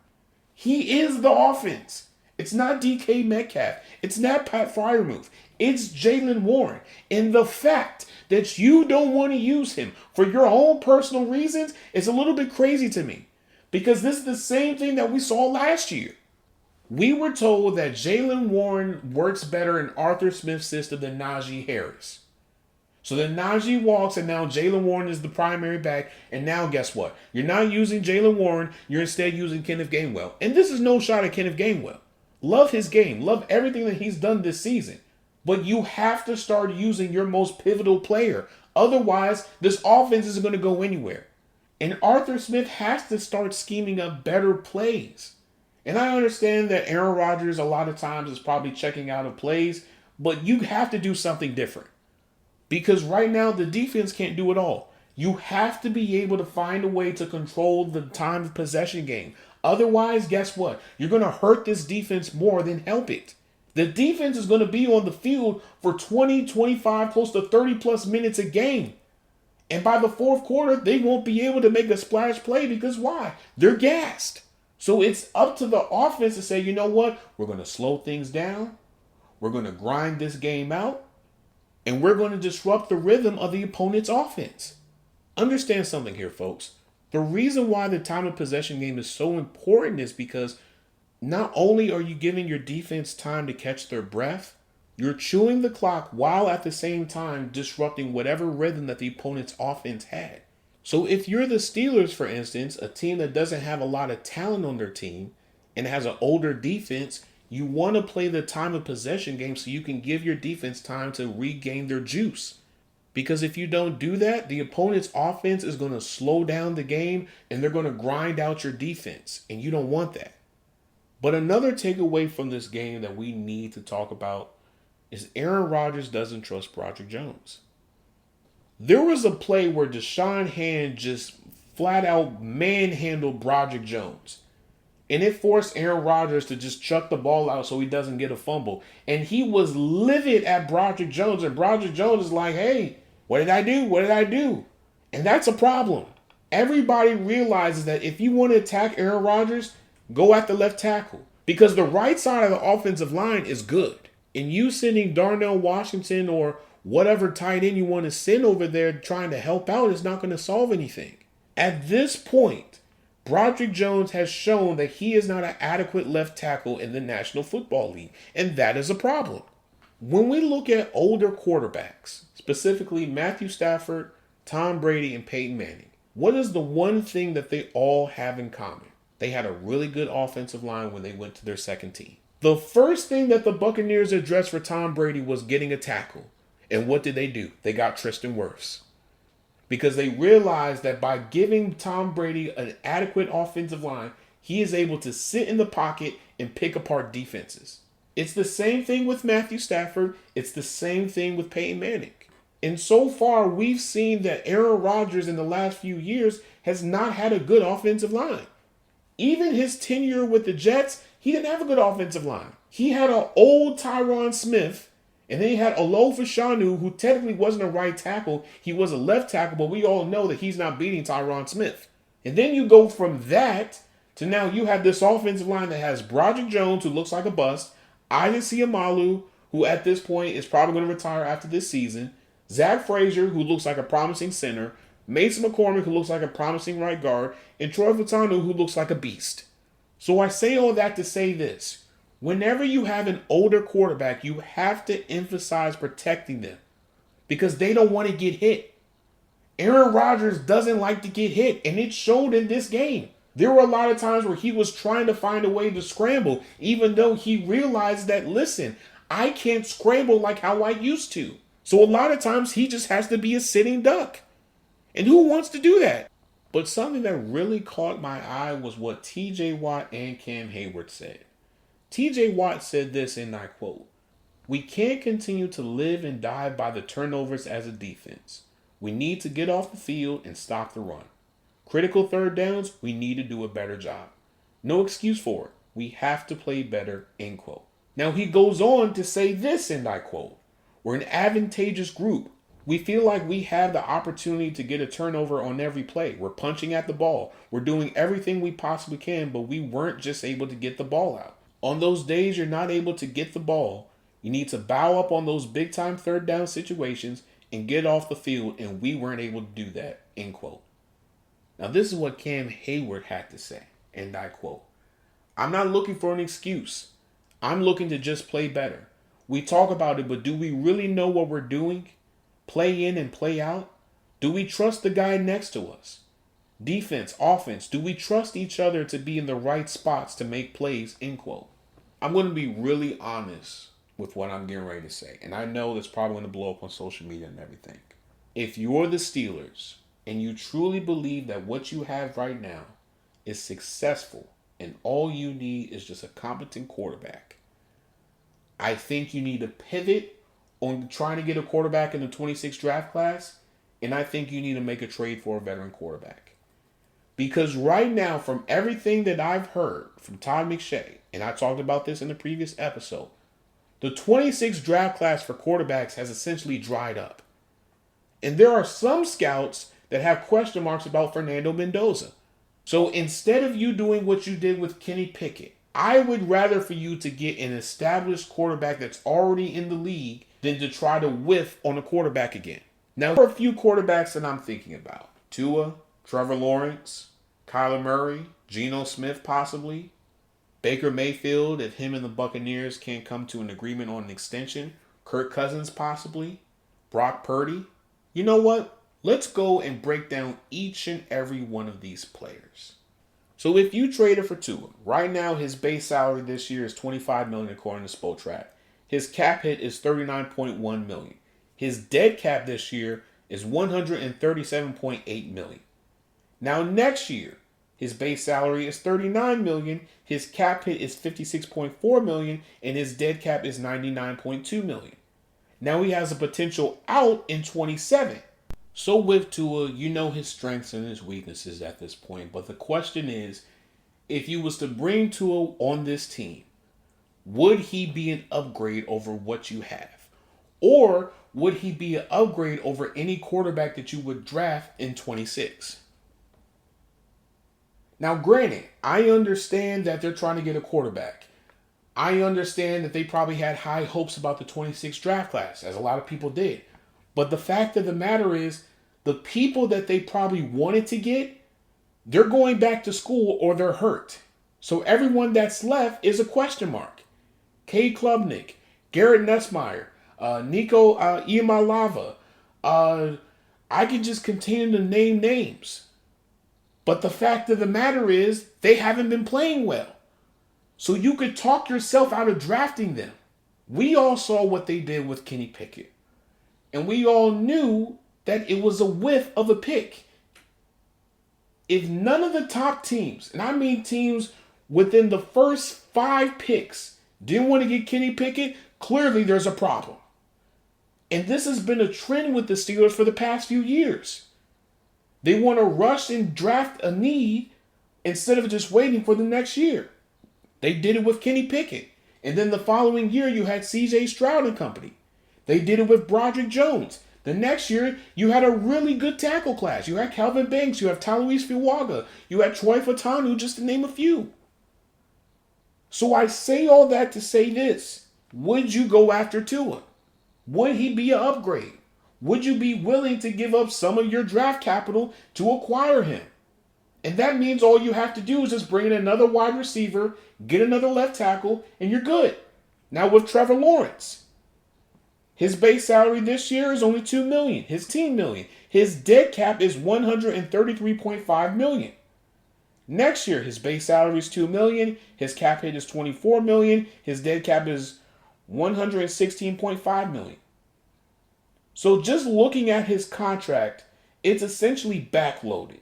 He is the offense. It's not DK Metcalf. It's not Pat Freiermuth. It's Jaylen Warren. And the fact that you don't want to use him for your own personal reasons is a little bit crazy to me. Because this is the same thing that we saw last year. We were told that Jaylen Warren works better in Arthur Smith's system than Najee Harris. So then Najee walks and now Jaylen Warren is the primary back. And now guess what? You're not using Jaylen Warren. You're instead using Kenneth Gainwell. And this is no shot at Kenneth Gainwell. Love his game. Love everything that he's done this season. But you have to start using your most pivotal player. Otherwise, this offense isn't going to go anywhere. And Arthur Smith has to start scheming up better plays. And I understand that Aaron Rodgers a lot of times is probably checking out of plays, but you have to do something different. Because right now, the defense can't do it all. You have to be able to find a way to control the time of possession game. Otherwise, guess what? You're going to hurt this defense more than help it. The defense is going to be on the field for 20, 25, close to 30 plus minutes a game. And by the fourth quarter, they won't be able to make a splash play because why? They're gassed. So it's up to the offense to say, you know what? We're going to slow things down. We're going to grind this game out. And we're going to disrupt the rhythm of the opponent's offense. Understand something here, folks. The reason why the time of possession game is so important is because not only are you giving your defense time to catch their breath, you're chewing the clock while at the same time disrupting whatever rhythm that the opponent's offense had. So if you're the Steelers, for instance, a team that doesn't have a lot of talent on their team and has an older defense, you want to play the time of possession game so you can give your defense time to regain their juice. Because if you don't do that, the opponent's offense is going to slow down the game and they're going to grind out your defense. And you don't want that. But another takeaway from this game that we need to talk about is Aaron Rodgers doesn't trust Broderick Jones. There was a play where Deshaun Hand just flat out manhandled Broderick Jones. And it forced Aaron Rodgers to just chuck the ball out so he doesn't get a fumble. And he was livid at Broderick Jones. And Broderick Jones is like, hey, what did I do? What did I do? And that's a problem. Everybody realizes that if you want to attack Aaron Rodgers, go at the left tackle. Because the right side of the offensive line is good. And you sending Darnell Washington or whatever tight end you want to send over there trying to help out is not going to solve anything. At this point, Broderick Jones has shown that he is not an adequate left tackle in the National Football League, and that is a problem. When we look at older quarterbacks, specifically Matthew Stafford, Tom Brady, and Peyton Manning, what is the one thing that they all have in common? They had a really good offensive line when they went to their second team. The first thing that the Buccaneers addressed for Tom Brady was getting a tackle. And what did they do? They got Tristan Wirfs. Because they realized that by giving Tom Brady an adequate offensive line, he is able to sit in the pocket and pick apart defenses. It's the same thing with Matthew Stafford. It's the same thing with Peyton Manning. And so far, we've seen that Aaron Rodgers in the last few years has not had a good offensive line. Even his tenure with the Jets, he didn't have a good offensive line. He had an old Tyron Smith, and then he had Olo Fashanu, who technically wasn't a right tackle. He was a left tackle, but we all know that he's not beating Tyron Smith. And then you go from that to now you have this offensive line that has Broderick Jones, who looks like a bust, Isaac Seumalo, who at this point is probably going to retire after this season, Zach Frazier, who looks like a promising center, Mason McCormick, who looks like a promising right guard, and Troy Fautanu, who looks like a beast. So I say all that to say this. Whenever you have an older quarterback, you have to emphasize protecting them because they don't want to get hit. Aaron Rodgers doesn't like to get hit, and it showed in this game. There were a lot of times where he was trying to find a way to scramble, even though he realized that, listen, I can't scramble like how I used to. So a lot of times he just has to be a sitting duck. And who wants to do that? But something that really caught my eye was what TJ Watt and Cam Hayward said. TJ Watt said this, and I quote, "We can't continue to live and die by the turnovers as a defense. We need to get off the field and stop the run. Critical third downs, we need to do a better job. No excuse for it. We have to play better," end quote. Now he goes on to say this, and I quote, "We're an advantageous group. We feel like we have the opportunity to get a turnover on every play. We're punching at the ball. We're doing everything we possibly can, but we weren't just able to get the ball out. On those days you're not able to get the ball, you need to bow up on those big-time third down situations and get off the field, and we weren't able to do that," end quote. Now this is what Cam Hayward had to say, and I quote, "I'm not looking for an excuse. I'm looking to just play better. We talk about it, but do we really know what we're doing? Play in and play out? Do we trust the guy next to us? Defense, offense, do we trust each other to be in the right spots to make plays," end quote. I'm going to be really honest with what I'm getting ready to say. And I know that's probably going to blow up on social media and everything. If you're the Steelers and you truly believe that what you have right now is successful and all you need is just a competent quarterback, I think you need to pivot on trying to get a quarterback in the 26 draft class, and I think you need to make a trade for a veteran quarterback. Because right now, from everything that I've heard from Todd McShay, and I talked about this in the previous episode, the 26 draft class for quarterbacks has essentially dried up. And there are some scouts that have question marks about Fernando Mendoza. So instead of you doing what you did with Kenny Pickett, I would rather for you to get an established quarterback that's already in the league than to try to whiff on a quarterback again. Now, there are a few quarterbacks that I'm thinking about. Tua, Trevor Lawrence, Kyler Murray, Geno Smith possibly, Baker Mayfield if him and the Buccaneers can't come to an agreement on an extension, Kirk Cousins possibly, Brock Purdy. You know what? Let's go and break down each and every one of these players. So if you traded for Tua, right now his base salary this year is $25 million according to Spotrac. His cap hit is $39.1 million. His dead cap this year is $137.8 million. Now next year, his base salary is $39 million, his cap hit is $56.4 million, and his dead cap is $99.2 million. Now he has a potential out in 27. So with Tua, you know his strengths and his weaknesses at this point. But the question is, if you was to bring Tua on this team, would he be an upgrade over what you have? Or would he be an upgrade over any quarterback that you would draft in 26? Now, granted, I understand that they're trying to get a quarterback. I understand that they probably had high hopes about the 26 draft class, as a lot of people did. But the fact of the matter is, the people that they probably wanted to get, they're going back to school or they're hurt. So everyone that's left is a question mark. Cade Klubnik, Garrett Nussmeier, Nico Iamaleava. I could just continue to name names. But the fact of the matter is, they haven't been playing well. So you could talk yourself out of drafting them. We all saw what they did with Kenny Pickett. And we all knew that it was a whiff of a pick. If none of the top teams, and I mean teams within the first 5 picks, didn't want to get Kenny Pickett, clearly there's a problem. And this has been a trend with the Steelers for the past few years. They want to rush and draft a need instead of just waiting for the next year. They did it with Kenny Pickett. And then the following year, you had C.J. Stroud and company. They did it with Broderick Jones. The next year, you had a really good tackle class. You had Calvin Banks. You have Talois Fuaga. You had Troy Fatanu, just to name a few. So I say all that to say this. Would you go after Tua? Would he be an upgrade? Would you be willing to give up some of your draft capital to acquire him? And that means all you have to do is just bring in another wide receiver, get another left tackle, and you're good. Now with Trevor Lawrence, his base salary this year is only $2 million, his team million. His dead cap is $133.5 million. Next year, his base salary is $2 million, his cap hit is $24 million, his dead cap is $116.5 million. So just looking at his contract, it's essentially backloaded.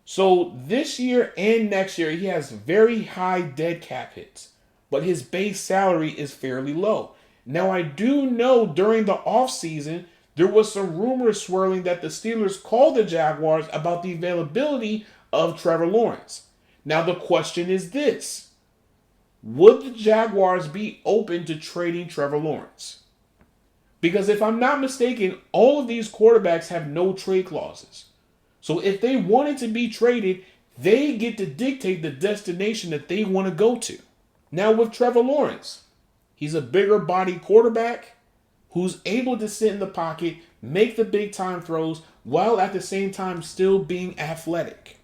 So this year and next year, he has very high dead cap hits, but his base salary is fairly low. Now, I do know during the offseason, there was some rumors swirling that the Steelers called the Jaguars about the availability of Trevor Lawrence. Now, the question is this. Would the Jaguars be open to trading Trevor Lawrence? Because if I'm not mistaken, all of these quarterbacks have no trade clauses. So if they wanted to be traded, they get to dictate the destination that they want to go to. Now with Trevor Lawrence, he's a bigger body quarterback who's able to sit in the pocket, make the big time throws, while at the same time still being athletic.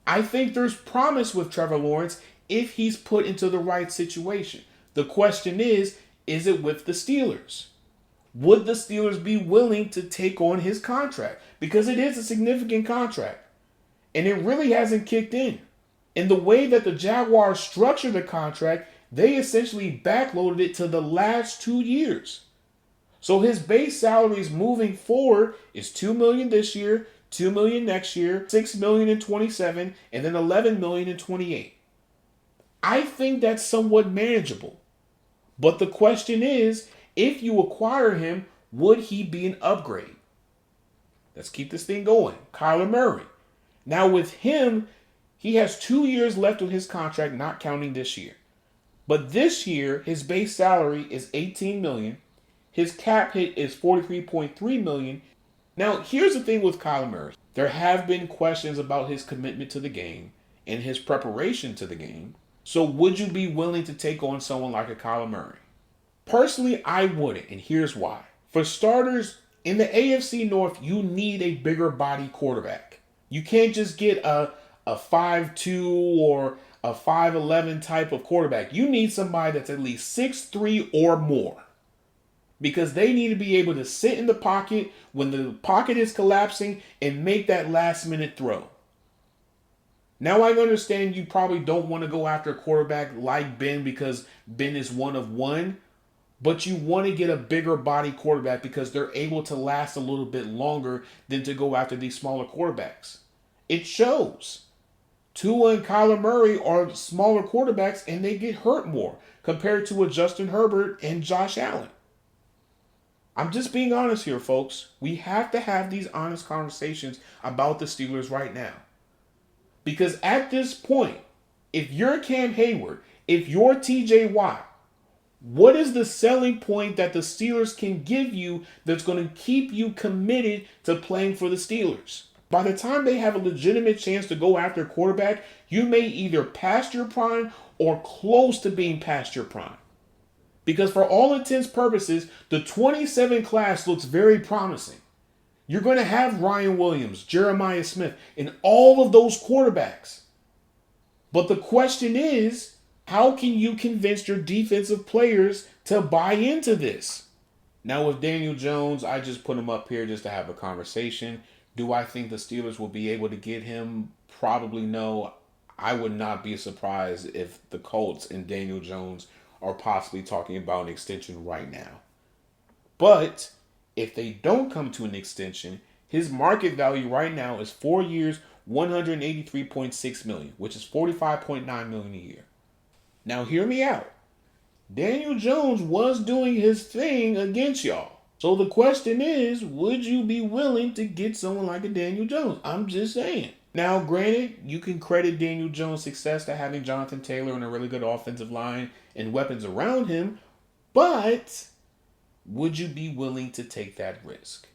I think there's promise with Trevor Lawrence if he's put into the right situation. The question is it with the Steelers? Would the Steelers be willing to take on his contract? Because it is a significant contract. And it really hasn't kicked in. In the way that the Jaguars structured the contract, they essentially backloaded it to the last 2 years. So his base salaries moving forward is $2 million this year, $2 million next year, $6 million in 27, and then $11 million in 28. I think that's somewhat manageable. But the question is, if you acquire him, would he be an upgrade? Let's keep this thing going. Kyler Murray. Now with him, he has 2 years left on his contract, not counting this year. But this year, his base salary is $18 million. His cap hit is $43.3 million. Now, here's the thing with Kyler Murray. There have been questions about his commitment to the game and his preparation to the game. So would you be willing to take on someone like a Kyler Murray? Personally, I wouldn't, and here's why. For starters, in the AFC North, you need a bigger body quarterback. You can't just get a 5'2" or a 5'11" type of quarterback. You need somebody that's at least 6'3" or more. Because they need to be able to sit in the pocket when the pocket is collapsing and make that last minute throw. Now I understand you probably don't want to go after a quarterback like Ben because Ben is one of one. But you want to get a bigger body quarterback because they're able to last a little bit longer than to go after these smaller quarterbacks. It shows. Tua and Kyler Murray are smaller quarterbacks and they get hurt more compared to a Justin Herbert and Josh Allen. I'm just being honest here, folks. We have to have these honest conversations about the Steelers right now. Because at this point, if you're Cam Hayward, if you're TJ Watt, what is the selling point that the Steelers can give you that's going to keep you committed to playing for the Steelers? By the time they have a legitimate chance to go after a quarterback, you may either past your prime or close to being past your prime. Because for all intents and purposes, the 27 class looks very promising. You're going to have Ryan Williams, Jeremiah Smith, and all of those quarterbacks. But the question is, how can you convince your defensive players to buy into this? Now with Daniel Jones, I just put him up here just to have a conversation. Do I think the Steelers will be able to get him? Probably no. I would not be surprised if the Colts and Daniel Jones are possibly talking about an extension right now. But if they don't come to an extension, his market value right now is 4 years, $183.6 million, which is $45.9 million a year. Now hear me out. Daniel Jones was doing his thing against y'all. So the question is, would you be willing to get someone like a Daniel Jones? I'm just saying. Now, granted, you can credit Daniel Jones' success to having Jonathan Taylor and a really good offensive line and weapons around him, but would you be willing to take that risk?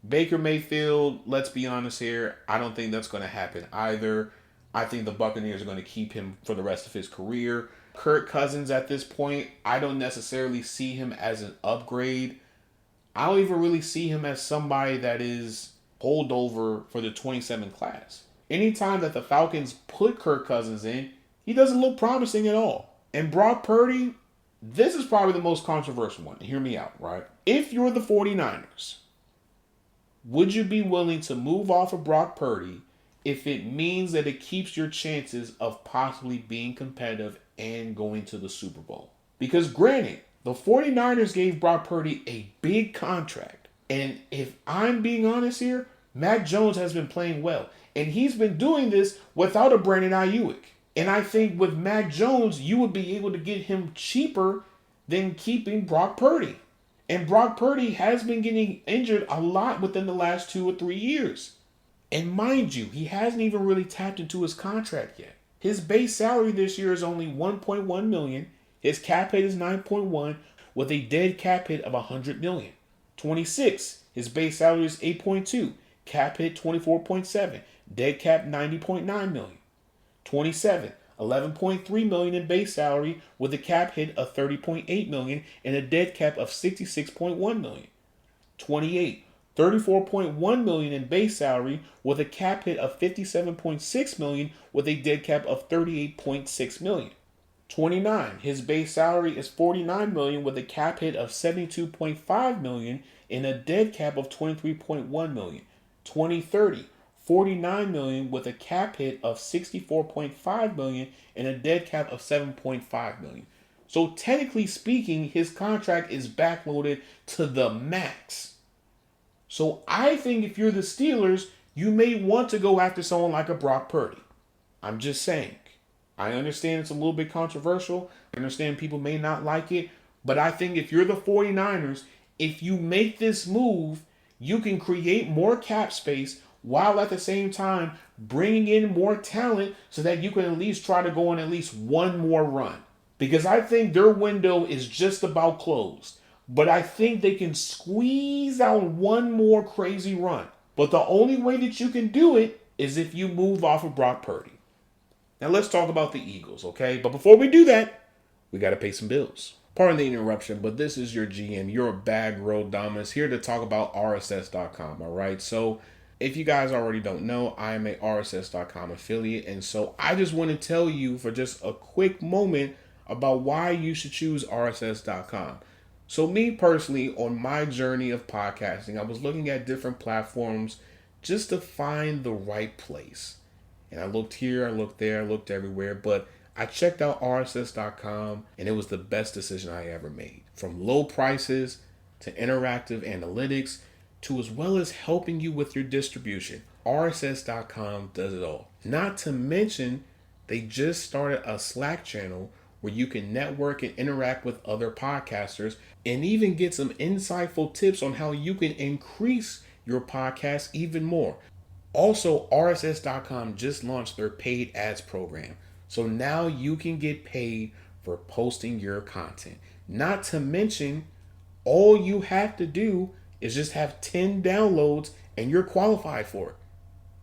Baker Mayfield, let's be honest here, I don't think that's going to happen either. I think the Buccaneers are going to keep him for the rest of his career. Kirk Cousins at this point, I don't necessarily see him as an upgrade. I don't even really see him as somebody that is holdover for the 27 class. Anytime that the Falcons put Kirk Cousins in, he doesn't look promising at all. And Brock Purdy, this is probably the most controversial one. Hear me out, right? If you're the 49ers, would you be willing to move off of Brock Purdy if it means that it keeps your chances of possibly being competitive and going to the Super Bowl? Because granted, the 49ers gave Brock Purdy a big contract. And if I'm being honest here, Mac Jones has been playing well. And he's been doing this without a Brandon Ayuk. And I think with Mac Jones, you would be able to get him cheaper than keeping Brock Purdy. And Brock Purdy has been getting injured a lot within the last 2 or 3 years. And mind you, he hasn't even really tapped into his contract yet. His base salary this year is only $1.1 million. His cap hit is $9.1 with a dead cap hit of $100 million. 26, his base salary is $8.2. Cap hit $24.7. Dead cap $90.9 million. 27, $11.3 million in base salary with a cap hit of $30.8 million and a dead cap of $66.1 million. 28, $34.1 million in base salary with a cap hit of $57.6 million with a dead cap of $38.6 million. 29, his base salary is $49 million with a cap hit of $72.5 million and a dead cap of $23.1 million. 2030, $49 million with a cap hit of $64.5 million and a dead cap of $7.5 million. So technically speaking, his contract is backloaded to the max. So I think if you're the Steelers, you may want to go after someone like a Brock Purdy. I'm just saying. I understand it's a little bit controversial. I understand people may not like it. But I think if you're the 49ers, if you make this move, you can create more cap space while at the same time bringing in more talent so that you can at least try to go on at least one more run. Because I think their window is just about closed. But I think they can squeeze out one more crazy run. But the only way that you can do it is if you move off of Brock Purdy. Now let's talk about the Eagles, okay? But before we do that, we got to pay some bills. Pardon the interruption, but this is your GM, your Bag Road Dominus, here to talk about RSS.com, all right? So if you guys already don't know, I am a RSS.com affiliate, and so I just want to tell you for just a quick moment about why you should choose RSS.com. So me personally, on my journey of podcasting, I was looking at different platforms just to find the right place. And I looked here, I looked there, I looked everywhere, but I checked out RSS.com and it was the best decision I ever made. From low prices to interactive analytics to as well as helping you with your distribution. RSS.com does it all. Not to mention, they just started a Slack channel where you can network and interact with other podcasters and even get some insightful tips on how you can increase your podcast even more. Also, RSS.com just launched their paid ads program. So now you can get paid for posting your content. Not to mention, all you have to do is just have 10 downloads and you're qualified for it.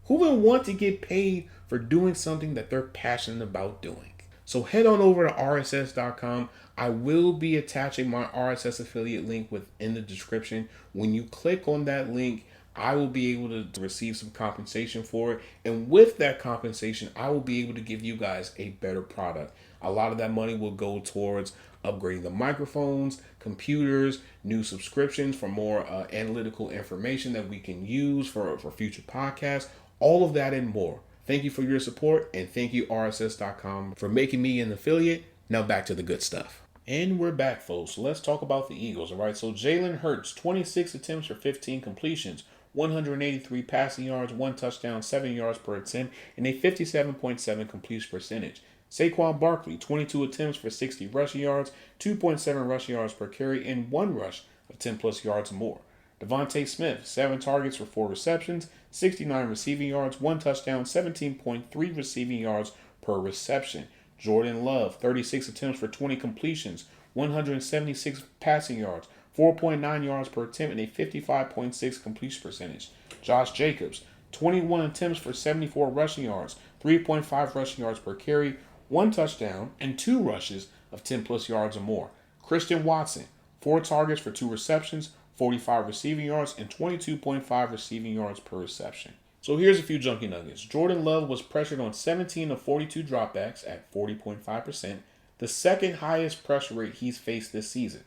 Who would want to get paid for doing something that they're passionate about doing? So head on over to RSS.com. I will be attaching my RSS affiliate link within the description. When you click on that link, I will be able to receive some compensation for it. And with that compensation, I will be able to give you guys a better product. A lot of that money will go towards upgrading the microphones, computers, new subscriptions for more analytical information that we can use for future podcasts, all of that and more. Thank you for your support, and thank you RSS.com for making me an affiliate. Now back to the good stuff. And we're back, folks. So let's talk about the Eagles, all right? So Jalen Hurts, 26 attempts for 15 completions, 183 passing yards, 1 touchdown, 7 yards per attempt, and a 57.7 completion percentage. Saquon Barkley, 22 attempts for 60 rushing yards, 2.7 rushing yards per carry, and 1 rush of 10-plus yards or more. Devontae Smith, 7 targets for 4 receptions, 69 receiving yards, 1 touchdown, 17.3 receiving yards per reception. Jordan Love, 36 attempts for 20 completions, 176 passing yards, 4.9 yards per attempt, and a 55.6 completion percentage. Josh Jacobs, 21 attempts for 74 rushing yards, 3.5 rushing yards per carry, 1 touchdown, and 2 rushes of 10-plus yards or more. Christian Watson, 4 targets for 2 receptions, 45 receiving yards, and 22.5 receiving yards per reception. So here's a few junkie nuggets. Jordan Love was pressured on 17 of 42 dropbacks at 40.5%, the second highest pressure rate he's faced this season.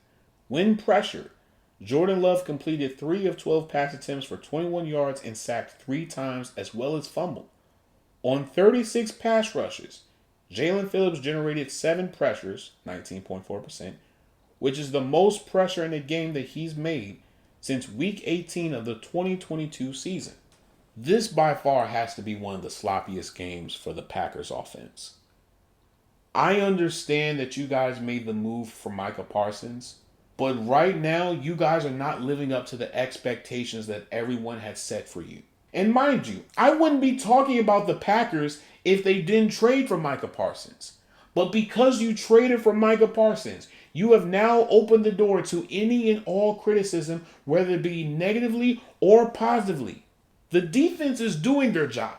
When pressured, Jordan Love completed 3 of 12 pass attempts for 21 yards and sacked 3 times, as well as fumbled. On 36 pass rushes, Jalen Phillips generated 7 pressures, 19.4%, which is the most pressure in a game that he's made since Week 18 of the 2022 season. This by far has to be one of the sloppiest games for the Packers offense. I understand that you guys made the move for Micah Parsons, but right now you guys are not living up to the expectations that everyone had set for you. And mind you, I wouldn't be talking about the Packers if they didn't trade for Micah Parsons. But because you traded for Micah Parsons, you have now opened the door to any and all criticism, whether it be negatively or positively. The defense is doing their job.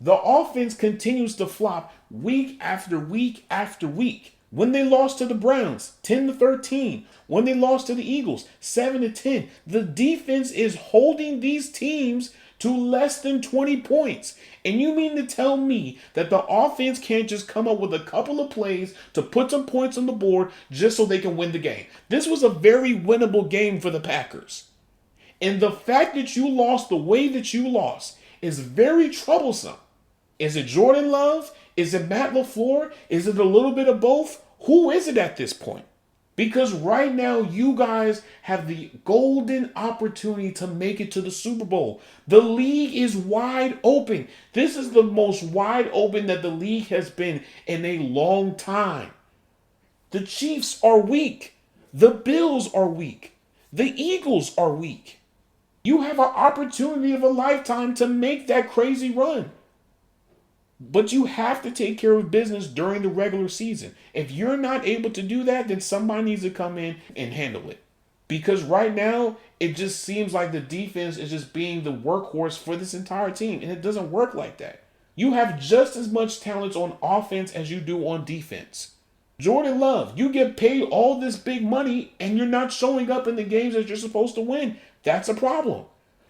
The offense continues to flop week after week after week. When they lost to the Browns, 10-13. When they lost to the Eagles, 7-10. The defense is holding these teams to less than 20 points. And you mean to tell me that the offense can't just come up with a couple of plays to put some points on the board just so they can win the game? This was a very winnable game for the Packers. And the fact that you lost the way that you lost is very troublesome. Is it Jordan Love? Is it Matt LaFleur? Is it a little bit of both? Who is it at this point? Because right now you guys have the golden opportunity to make it to the Super Bowl. The league is wide open. This is the most wide open that the league has been in a long time. The Chiefs are weak. The Bills are weak. The Eagles are weak. You have an opportunity of a lifetime to make that crazy run. But you have to take care of business during the regular season. If you're not able to do that, then somebody needs to come in and handle it. Because right now, it just seems like the defense is just being the workhorse for this entire team. And it doesn't work like that. You have just as much talent on offense as you do on defense. Jordan Love, you get paid all this big money and you're not showing up in the games that you're supposed to win. That's a problem.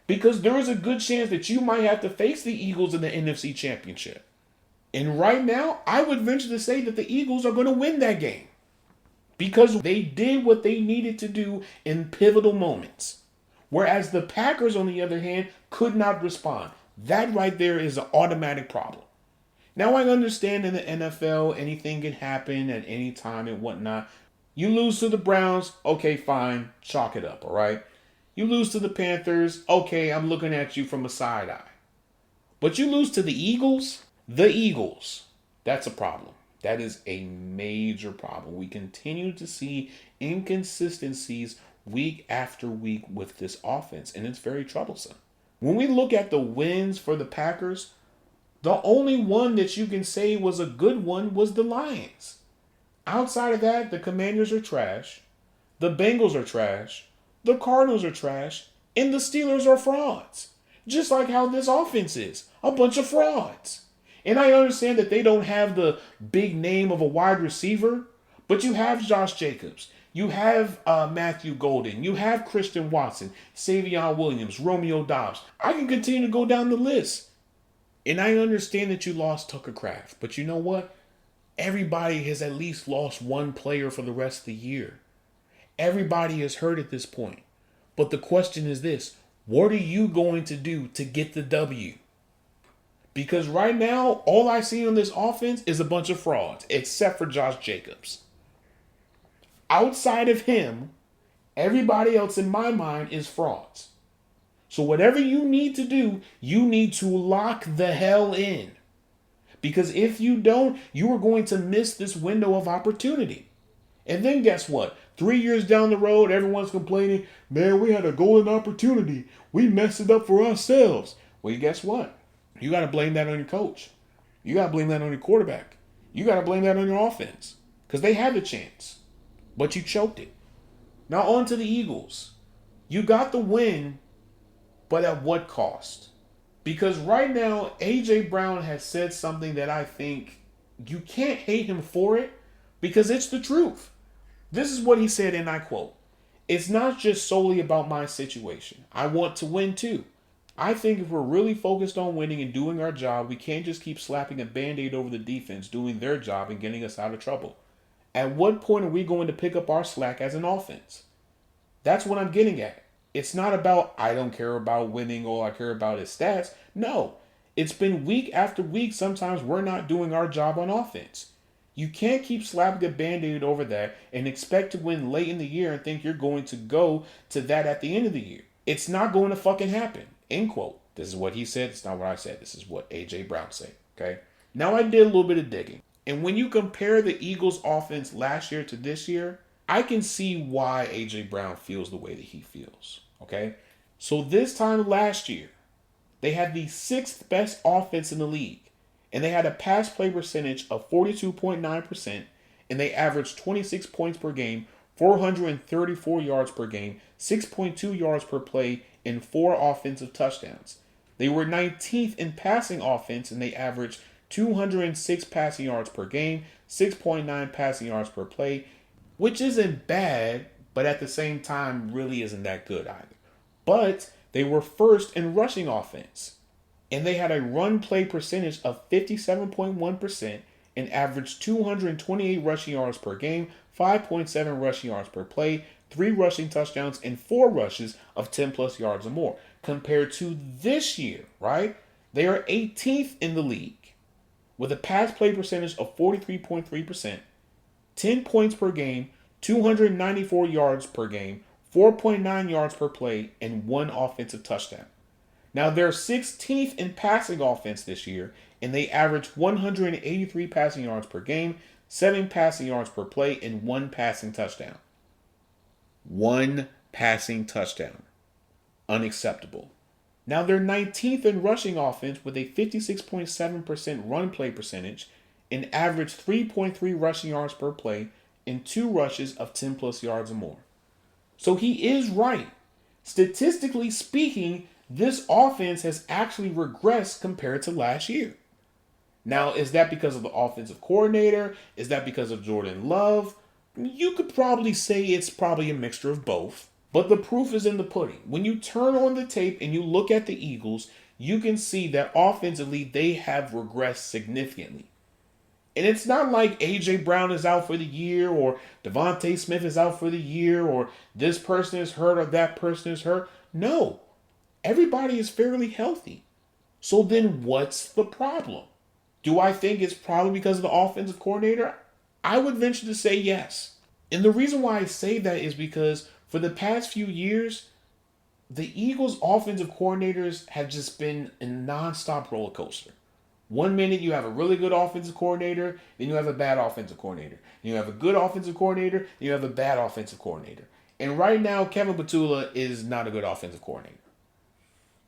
Because there is a good chance that you might have to face the Eagles in the NFC Championship. And right now, I would venture to say that the Eagles are going to win that game. Because they did what they needed to do in pivotal moments. Whereas the Packers, on the other hand, could not respond. That right there is an automatic problem. Now, I understand in the NFL, anything can happen at any time and whatnot. You lose to the Browns, okay, fine, chalk it up, all right? You lose to the Panthers, okay, I'm looking at you from a side eye. But you lose to the Eagles, that's a problem. That is a major problem. We continue to see inconsistencies week after week with this offense, and it's very troublesome. When we look at the wins for the Packers, the only one that you can say was a good one was the Lions. Outside of that, the Commanders are trash, the Bengals are trash, the Cardinals are trash, and the Steelers are frauds. Just like how this offense is, a bunch of frauds. And I understand that they don't have the big name of a wide receiver, But you have Josh Jacobs. You have Matthew Golden. You have Christian Watson, Savion Williams, Romeo Dobbs. I can continue to go down the list. And I understand that you lost Tucker Kraft. But you know what? Everybody has at least lost one player for the rest of the year. Everybody is hurt at this point. But the question is this: what are you going to do to get the W? Because right now, all I see on this offense is a bunch of frauds, except for Josh Jacobs. Outside of him, everybody else in my mind is frauds. So whatever you need to do, you need to lock the hell in. Because if you don't, you are going to miss this window of opportunity. And then guess what? 3 years down the road, everyone's complaining, man, we had a golden opportunity. We messed it up for ourselves. Well, guess what? You got to blame that on your coach. You got to blame that on your quarterback. You got to blame that on your offense. Because they had the chance. But you choked it. Now on to the Eagles. You got the win, but at what cost? Because right now, A.J. Brown has said something that I think you can't hate him for it, because it's the truth. This is what he said, and I quote, "It's not just solely about my situation. I want to win too. I think if we're really focused on winning and doing our job, we can't just keep slapping a Band-Aid over the defense, doing their job and getting us out of trouble. At what point are we going to pick up our slack as an offense?" That's what I'm getting at. It's not about, I don't care about winning, all I care about is stats. No, it's been week after week. Sometimes we're not doing our job on offense. You can't keep slapping a Band-Aid over that and expect to win late in the year and think you're going to go to that at the end of the year. It's not going to fucking happen. End quote. This is what he said. It's not what I said. This is what A.J. Brown said. Okay? Now I did a little bit of digging. And when you compare the Eagles offense last year to this year, I can see why A.J. Brown feels the way that he feels. Okay? So this time last year, they had the 6th best offense in the league. And they had a pass play percentage of 42.9%. And they averaged 26 points per game, 434 yards per game, 6.2 yards per play, and 4 offensive touchdowns. They were 19th in passing offense, and they averaged 206 passing yards per game, 6.9 passing yards per play, which isn't bad, but at the same time really isn't that good either. But they were first in rushing offense, and they had a run play percentage of 57.1% and averaged 228 rushing yards per game, 5.7 rushing yards per play, 3 rushing touchdowns, and 4 rushes of 10 plus yards or more. Compared to this year, right? They are 18th in the league with a pass play percentage of 43.3%, 10 points per game, 294 yards per game, 4.9 yards per play, and 1 offensive touchdown. Now they're 16th in passing offense this year, and they average 183 passing yards per game, 7 passing yards per play, and 1 passing touchdown. 1 passing touchdown. Unacceptable. Now they're 19th in rushing offense with a 56.7% run play percentage and average 3.3 rushing yards per play and 2 rushes of 10 plus yards or more. So he is right. Statistically speaking, this offense has actually regressed compared to last year. Now, is that because of the offensive coordinator? Is that because of Jordan Love? You could probably say it's probably a mixture of both. But the proof is in the pudding. When you turn on the tape and you look at the Eagles, you can see that offensively they have regressed significantly. And it's not like A.J. Brown is out for the year or Devontae Smith is out for the year or this person is hurt or that person is hurt. No. Everybody is fairly healthy. So then what's the problem? Do I think it's probably because of the offensive coordinator? I would venture to say yes. And the reason why I say that is because for the past few years, the Eagles' offensive coordinators have just been a nonstop roller coaster. 1 minute you have a really good offensive coordinator, then you have a bad offensive coordinator. Then you have a good offensive coordinator, then you have a bad offensive coordinator. And right now, Kevin Patula is not a good offensive coordinator.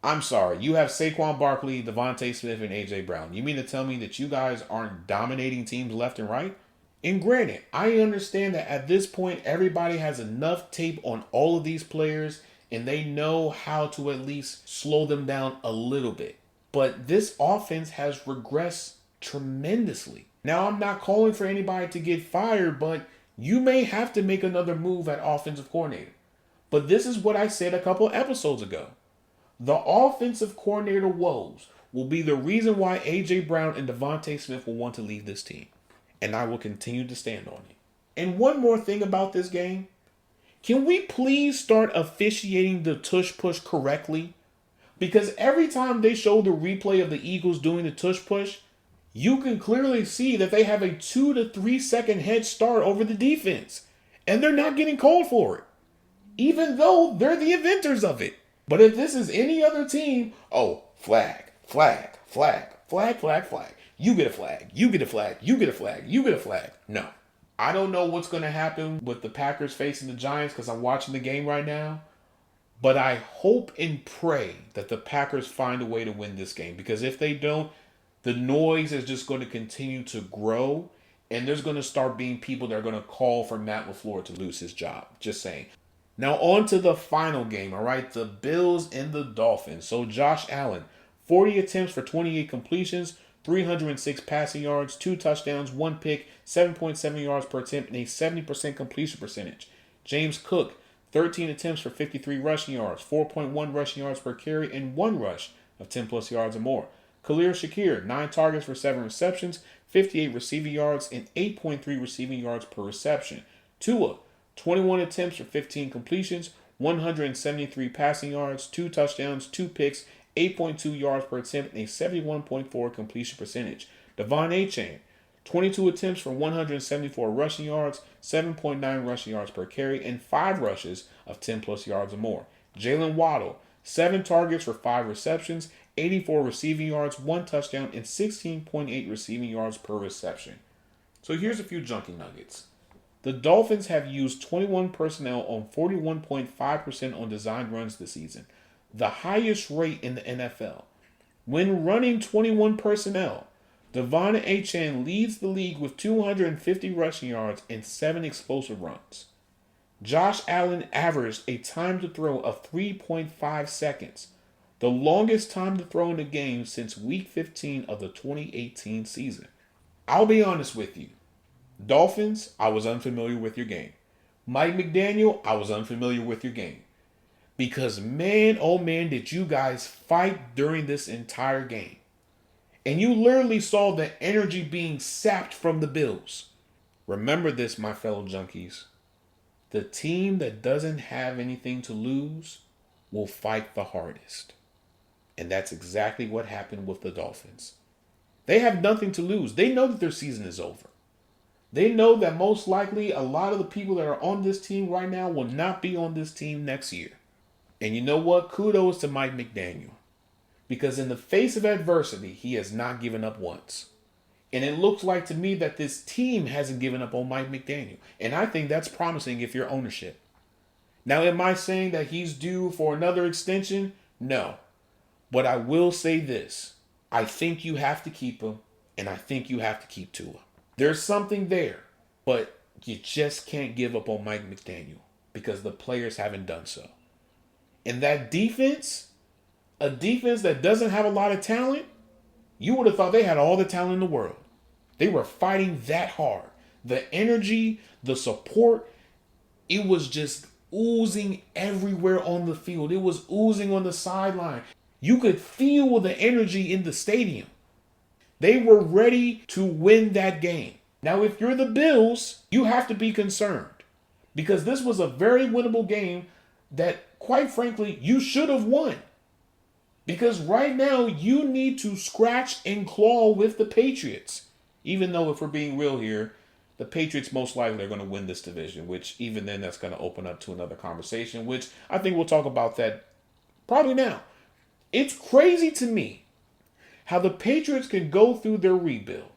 I'm sorry. You have Saquon Barkley, Devontae Smith, and A.J. Brown. You mean to tell me that you guys aren't dominating teams left and right? And granted, I understand that at this point, everybody has enough tape on all of these players, and they know how to at least slow them down a little bit. But this offense has regressed tremendously. Now, I'm not calling for anybody to get fired, but You may have to make another move at offensive coordinator. But this is what I said a couple episodes ago. The offensive coordinator woes will be the reason why A.J. Brown and Devontae Smith will want to leave this team. And I will continue to stand on it. And one more thing about this game. Can we please start officiating the tush push correctly? Because every time they show the replay of the Eagles doing the tush push, you can clearly see that they have a 2 to 3 second head start over the defense. And they're not getting called for it. Even though they're the inventors of it. But if this is any other team, oh, flag, flag, flag, flag, flag, flag. You get a flag, you get a flag, you get a flag, you get a flag. No. I don't know what's going to happen with the Packers facing the Giants because I'm watching the game right now. But I hope and pray that the Packers find a way to win this game. Because if they don't, the noise is just going to continue to grow. And there's going to start being people that are going to call for Matt LaFleur to lose his job. Just saying. Now on to the final game, all right? The Bills and the Dolphins. So Josh Allen, 40 attempts for 28 completions, 306 passing yards, 2 touchdowns, 1 pick, 7.7 yards per attempt, and a 70% completion percentage. James Cook, 13 attempts for 53 rushing yards, 4.1 rushing yards per carry, and 1 rush of 10-plus yards or more. Khalil Shakir, 9 targets for 7 receptions, 58 receiving yards, and 8.3 receiving yards per reception. Tua, 21 attempts for 15 completions, 173 passing yards, 2 touchdowns, 2 picks, 8.2 yards per attempt, and a 71.4 completion percentage. Devon Achane, 22 attempts for 174 rushing yards, 7.9 rushing yards per carry, and 5 rushes of 10-plus yards or more. Jalen Waddle, 7 targets for 5 receptions, 84 receiving yards, 1 touchdown, and 16.8 receiving yards per reception. So here's a few junkie nuggets. The Dolphins have used 21 personnel on 41.5% on designed runs this season, the highest rate in the NFL. When running 21 personnel, Devon Achane leads the league with 250 rushing yards and 7 explosive runs. Josh Allen averaged a time to throw of 3.5 seconds, the longest time to throw in a game since Week 15 of the 2018 season. I'll be honest with you. Dolphins, I was unfamiliar with your game. Mike McDaniel, I was unfamiliar with your game. Because man, oh man, did you guys fight during this entire game. And you literally saw the energy being sapped from the Bills. Remember this, my fellow junkies. The team that doesn't have anything to lose will fight the hardest. And that's exactly what happened with the Dolphins. They have nothing to lose. They know that their season is over. They know that most likely a lot of the people that are on this team right now will not be on this team next year. And you know what? Kudos to Mike McDaniel. Because in the face of adversity, he has not given up once. And it looks like to me that this team hasn't given up on Mike McDaniel. And I think that's promising if you're ownership. Now, am I saying that he's due for another extension? No. But I will say this. I think you have to keep him. And I think you have to keep Tua. There's something there, but you just can't give up on Mike McDaniel because the players haven't done so. And that defense, a defense that doesn't have a lot of talent, you would have thought they had all the talent in the world. They were fighting that hard. The energy, the support, it was just oozing everywhere on the field. It was oozing on the sideline. You could feel the energy in the stadium. They were ready to win that game. Now, if you're the Bills, you have to be concerned because this was a very winnable game that, quite frankly, you should have won. Because right now, you need to scratch and claw with the Patriots. Even though, if we're being real here, the Patriots most likely are going to win this division, which even then, that's going to open up to another conversation, which I think we'll talk about that probably now. It's crazy to me how the Patriots can go through their rebuild.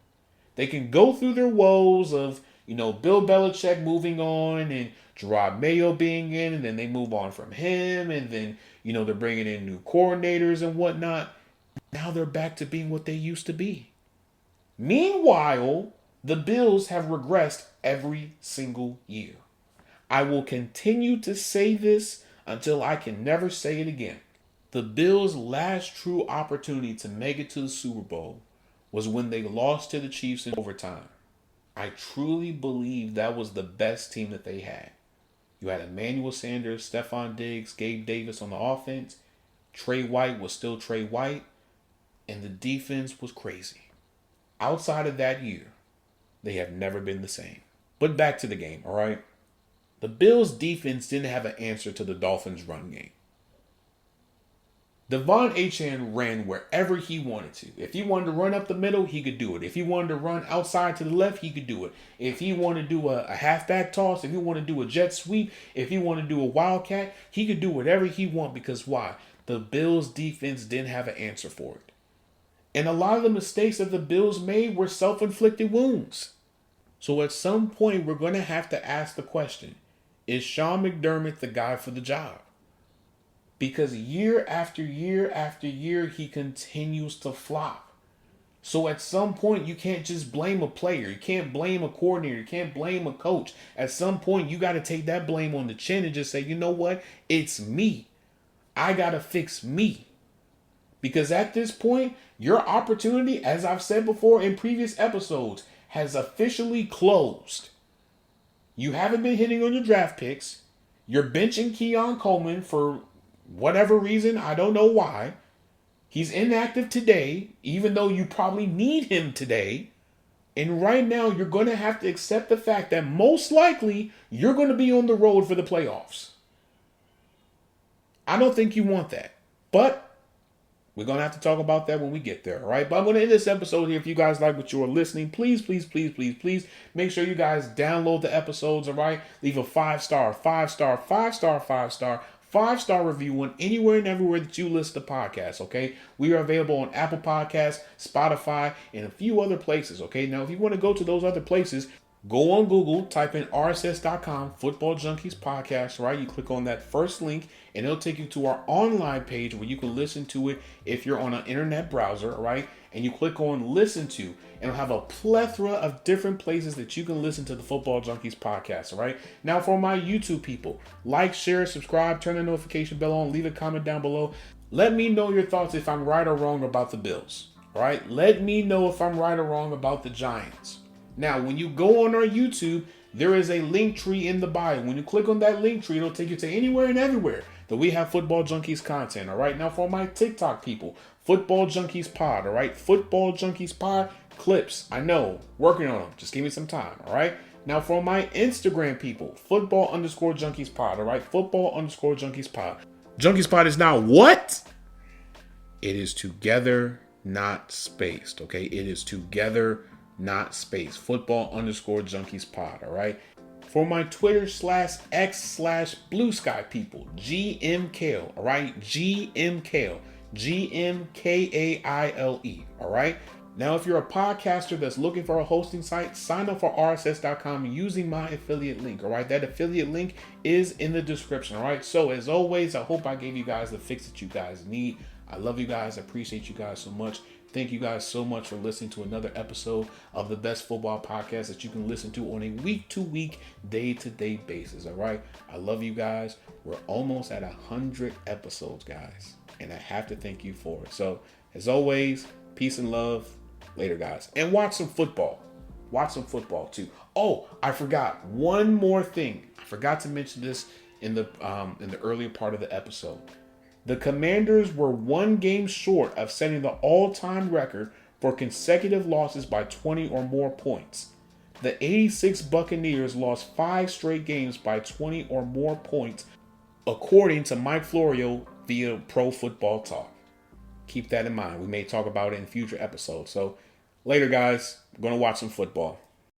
They can go through their woes of, Bill Belichick moving on and Gerard Mayo being in, and then they move on from him, and then, they're bringing in new coordinators and whatnot. Now they're back to being what they used to be. Meanwhile, the Bills have regressed every single year. I will continue to say this until I can never say it again. The Bills' last true opportunity to make it to the Super Bowl was when they lost to the Chiefs in overtime. I truly believe that was the best team that they had. You had Emmanuel Sanders, Stephon Diggs, Gabe Davis on the offense. Trey White was still Trey White. And the defense was crazy. Outside of that year, they have never been the same. But back to the game, all right? The Bills' defense didn't have an answer to the Dolphins' run game. Devon Achane ran wherever he wanted to. If he wanted to run up the middle, he could do it. If he wanted to run outside to the left, he could do it. If he wanted to do a halfback toss, if he wanted to do a jet sweep, if he wanted to do a wildcat, he could do whatever he wanted. Because why? The Bills' defense didn't have an answer for it. And a lot of the mistakes that the Bills made were self-inflicted wounds. So at some point, we're going to have to ask the question, is Sean McDermott the guy for the job? Because year after year after year, he continues to flop. So at some point, you can't just blame a player. You can't blame a coordinator. You can't blame a coach. At some point, you got to take that blame on the chin and just say, you know what? It's me. I got to fix me. Because at this point, your opportunity, as I've said before in previous episodes, has officially closed. You haven't been hitting on your draft picks. You're benching Keon Coleman for whatever reason. I don't know why. He's inactive today, even though you probably need him today. And right now, you're going to have to accept the fact that most likely you're going to be on the road for the playoffs. I don't think you want that. But we're going to have to talk about that when we get there, all right? But I'm going to end this episode here. If you guys like what you're listening, please make sure you guys download the episodes, all right? Leave a 5-star review on anywhere and everywhere that you listen to podcasts, okay? We are available on Apple Podcasts, Spotify, and a few other places, okay? Now, if you want to go to those other places, go on Google, type in rss.com, Football Junkies Podcast, right? You click on that first link, and it'll take you to our online page where you can listen to it if you're on an internet browser, right? And you click on Listen To, and it'll have a plethora of different places that you can listen to the Football Junkies Podcast, all right? Now, for my YouTube people, like, share, subscribe, turn the notification bell on, leave a comment down below. Let me know your thoughts if I'm right or wrong about the Bills, all right? Let me know if I'm right or wrong about the Giants. Now, when you go on our YouTube, there is a link tree in the bio. When you click on that link tree, it'll take you to anywhere and everywhere that we have Football Junkies content, all right? Now, for my TikTok people, Football Junkies Pod, all right? Football Junkies Pod clips. I know, working on them. Just give me some time, all right? Now, for my Instagram people, Football_Junkies Pod, all right? Football_Junkies Pod. Junkies Pod is now what? It is together, not spaced, okay? It is together, not space. Football_Junkies Pod, all right? For my Twitter /X/Blue Sky people, GMKale, all right? GMKale, GMKAILE, all right? Now, if you're a podcaster that's looking for a hosting site, sign up for RSS.com using my affiliate link, all right? That affiliate link is in the description, all right? So, as always, I hope I gave you guys the fix that you guys need. I love you guys. I appreciate you guys so much. Thank you guys so much for listening to another episode of the best football podcast that you can listen to on a week-to-week, day-to-day basis, all right? I love you guys. We're almost at 100 episodes, guys, and I have to thank you for it. So, as always, peace and love. Later, guys. And watch some football. Watch some football, too. Oh, I forgot one more thing. I forgot to mention this in the earlier part of the episode. The Commanders were one game short of setting the all-time record for consecutive losses by 20 or more points. The 86 Buccaneers lost 5 straight games by 20 or more points, according to Mike Florio via Pro Football Talk. Keep that in mind. We may talk about it in future episodes. So, later, guys. I'm going to watch some football.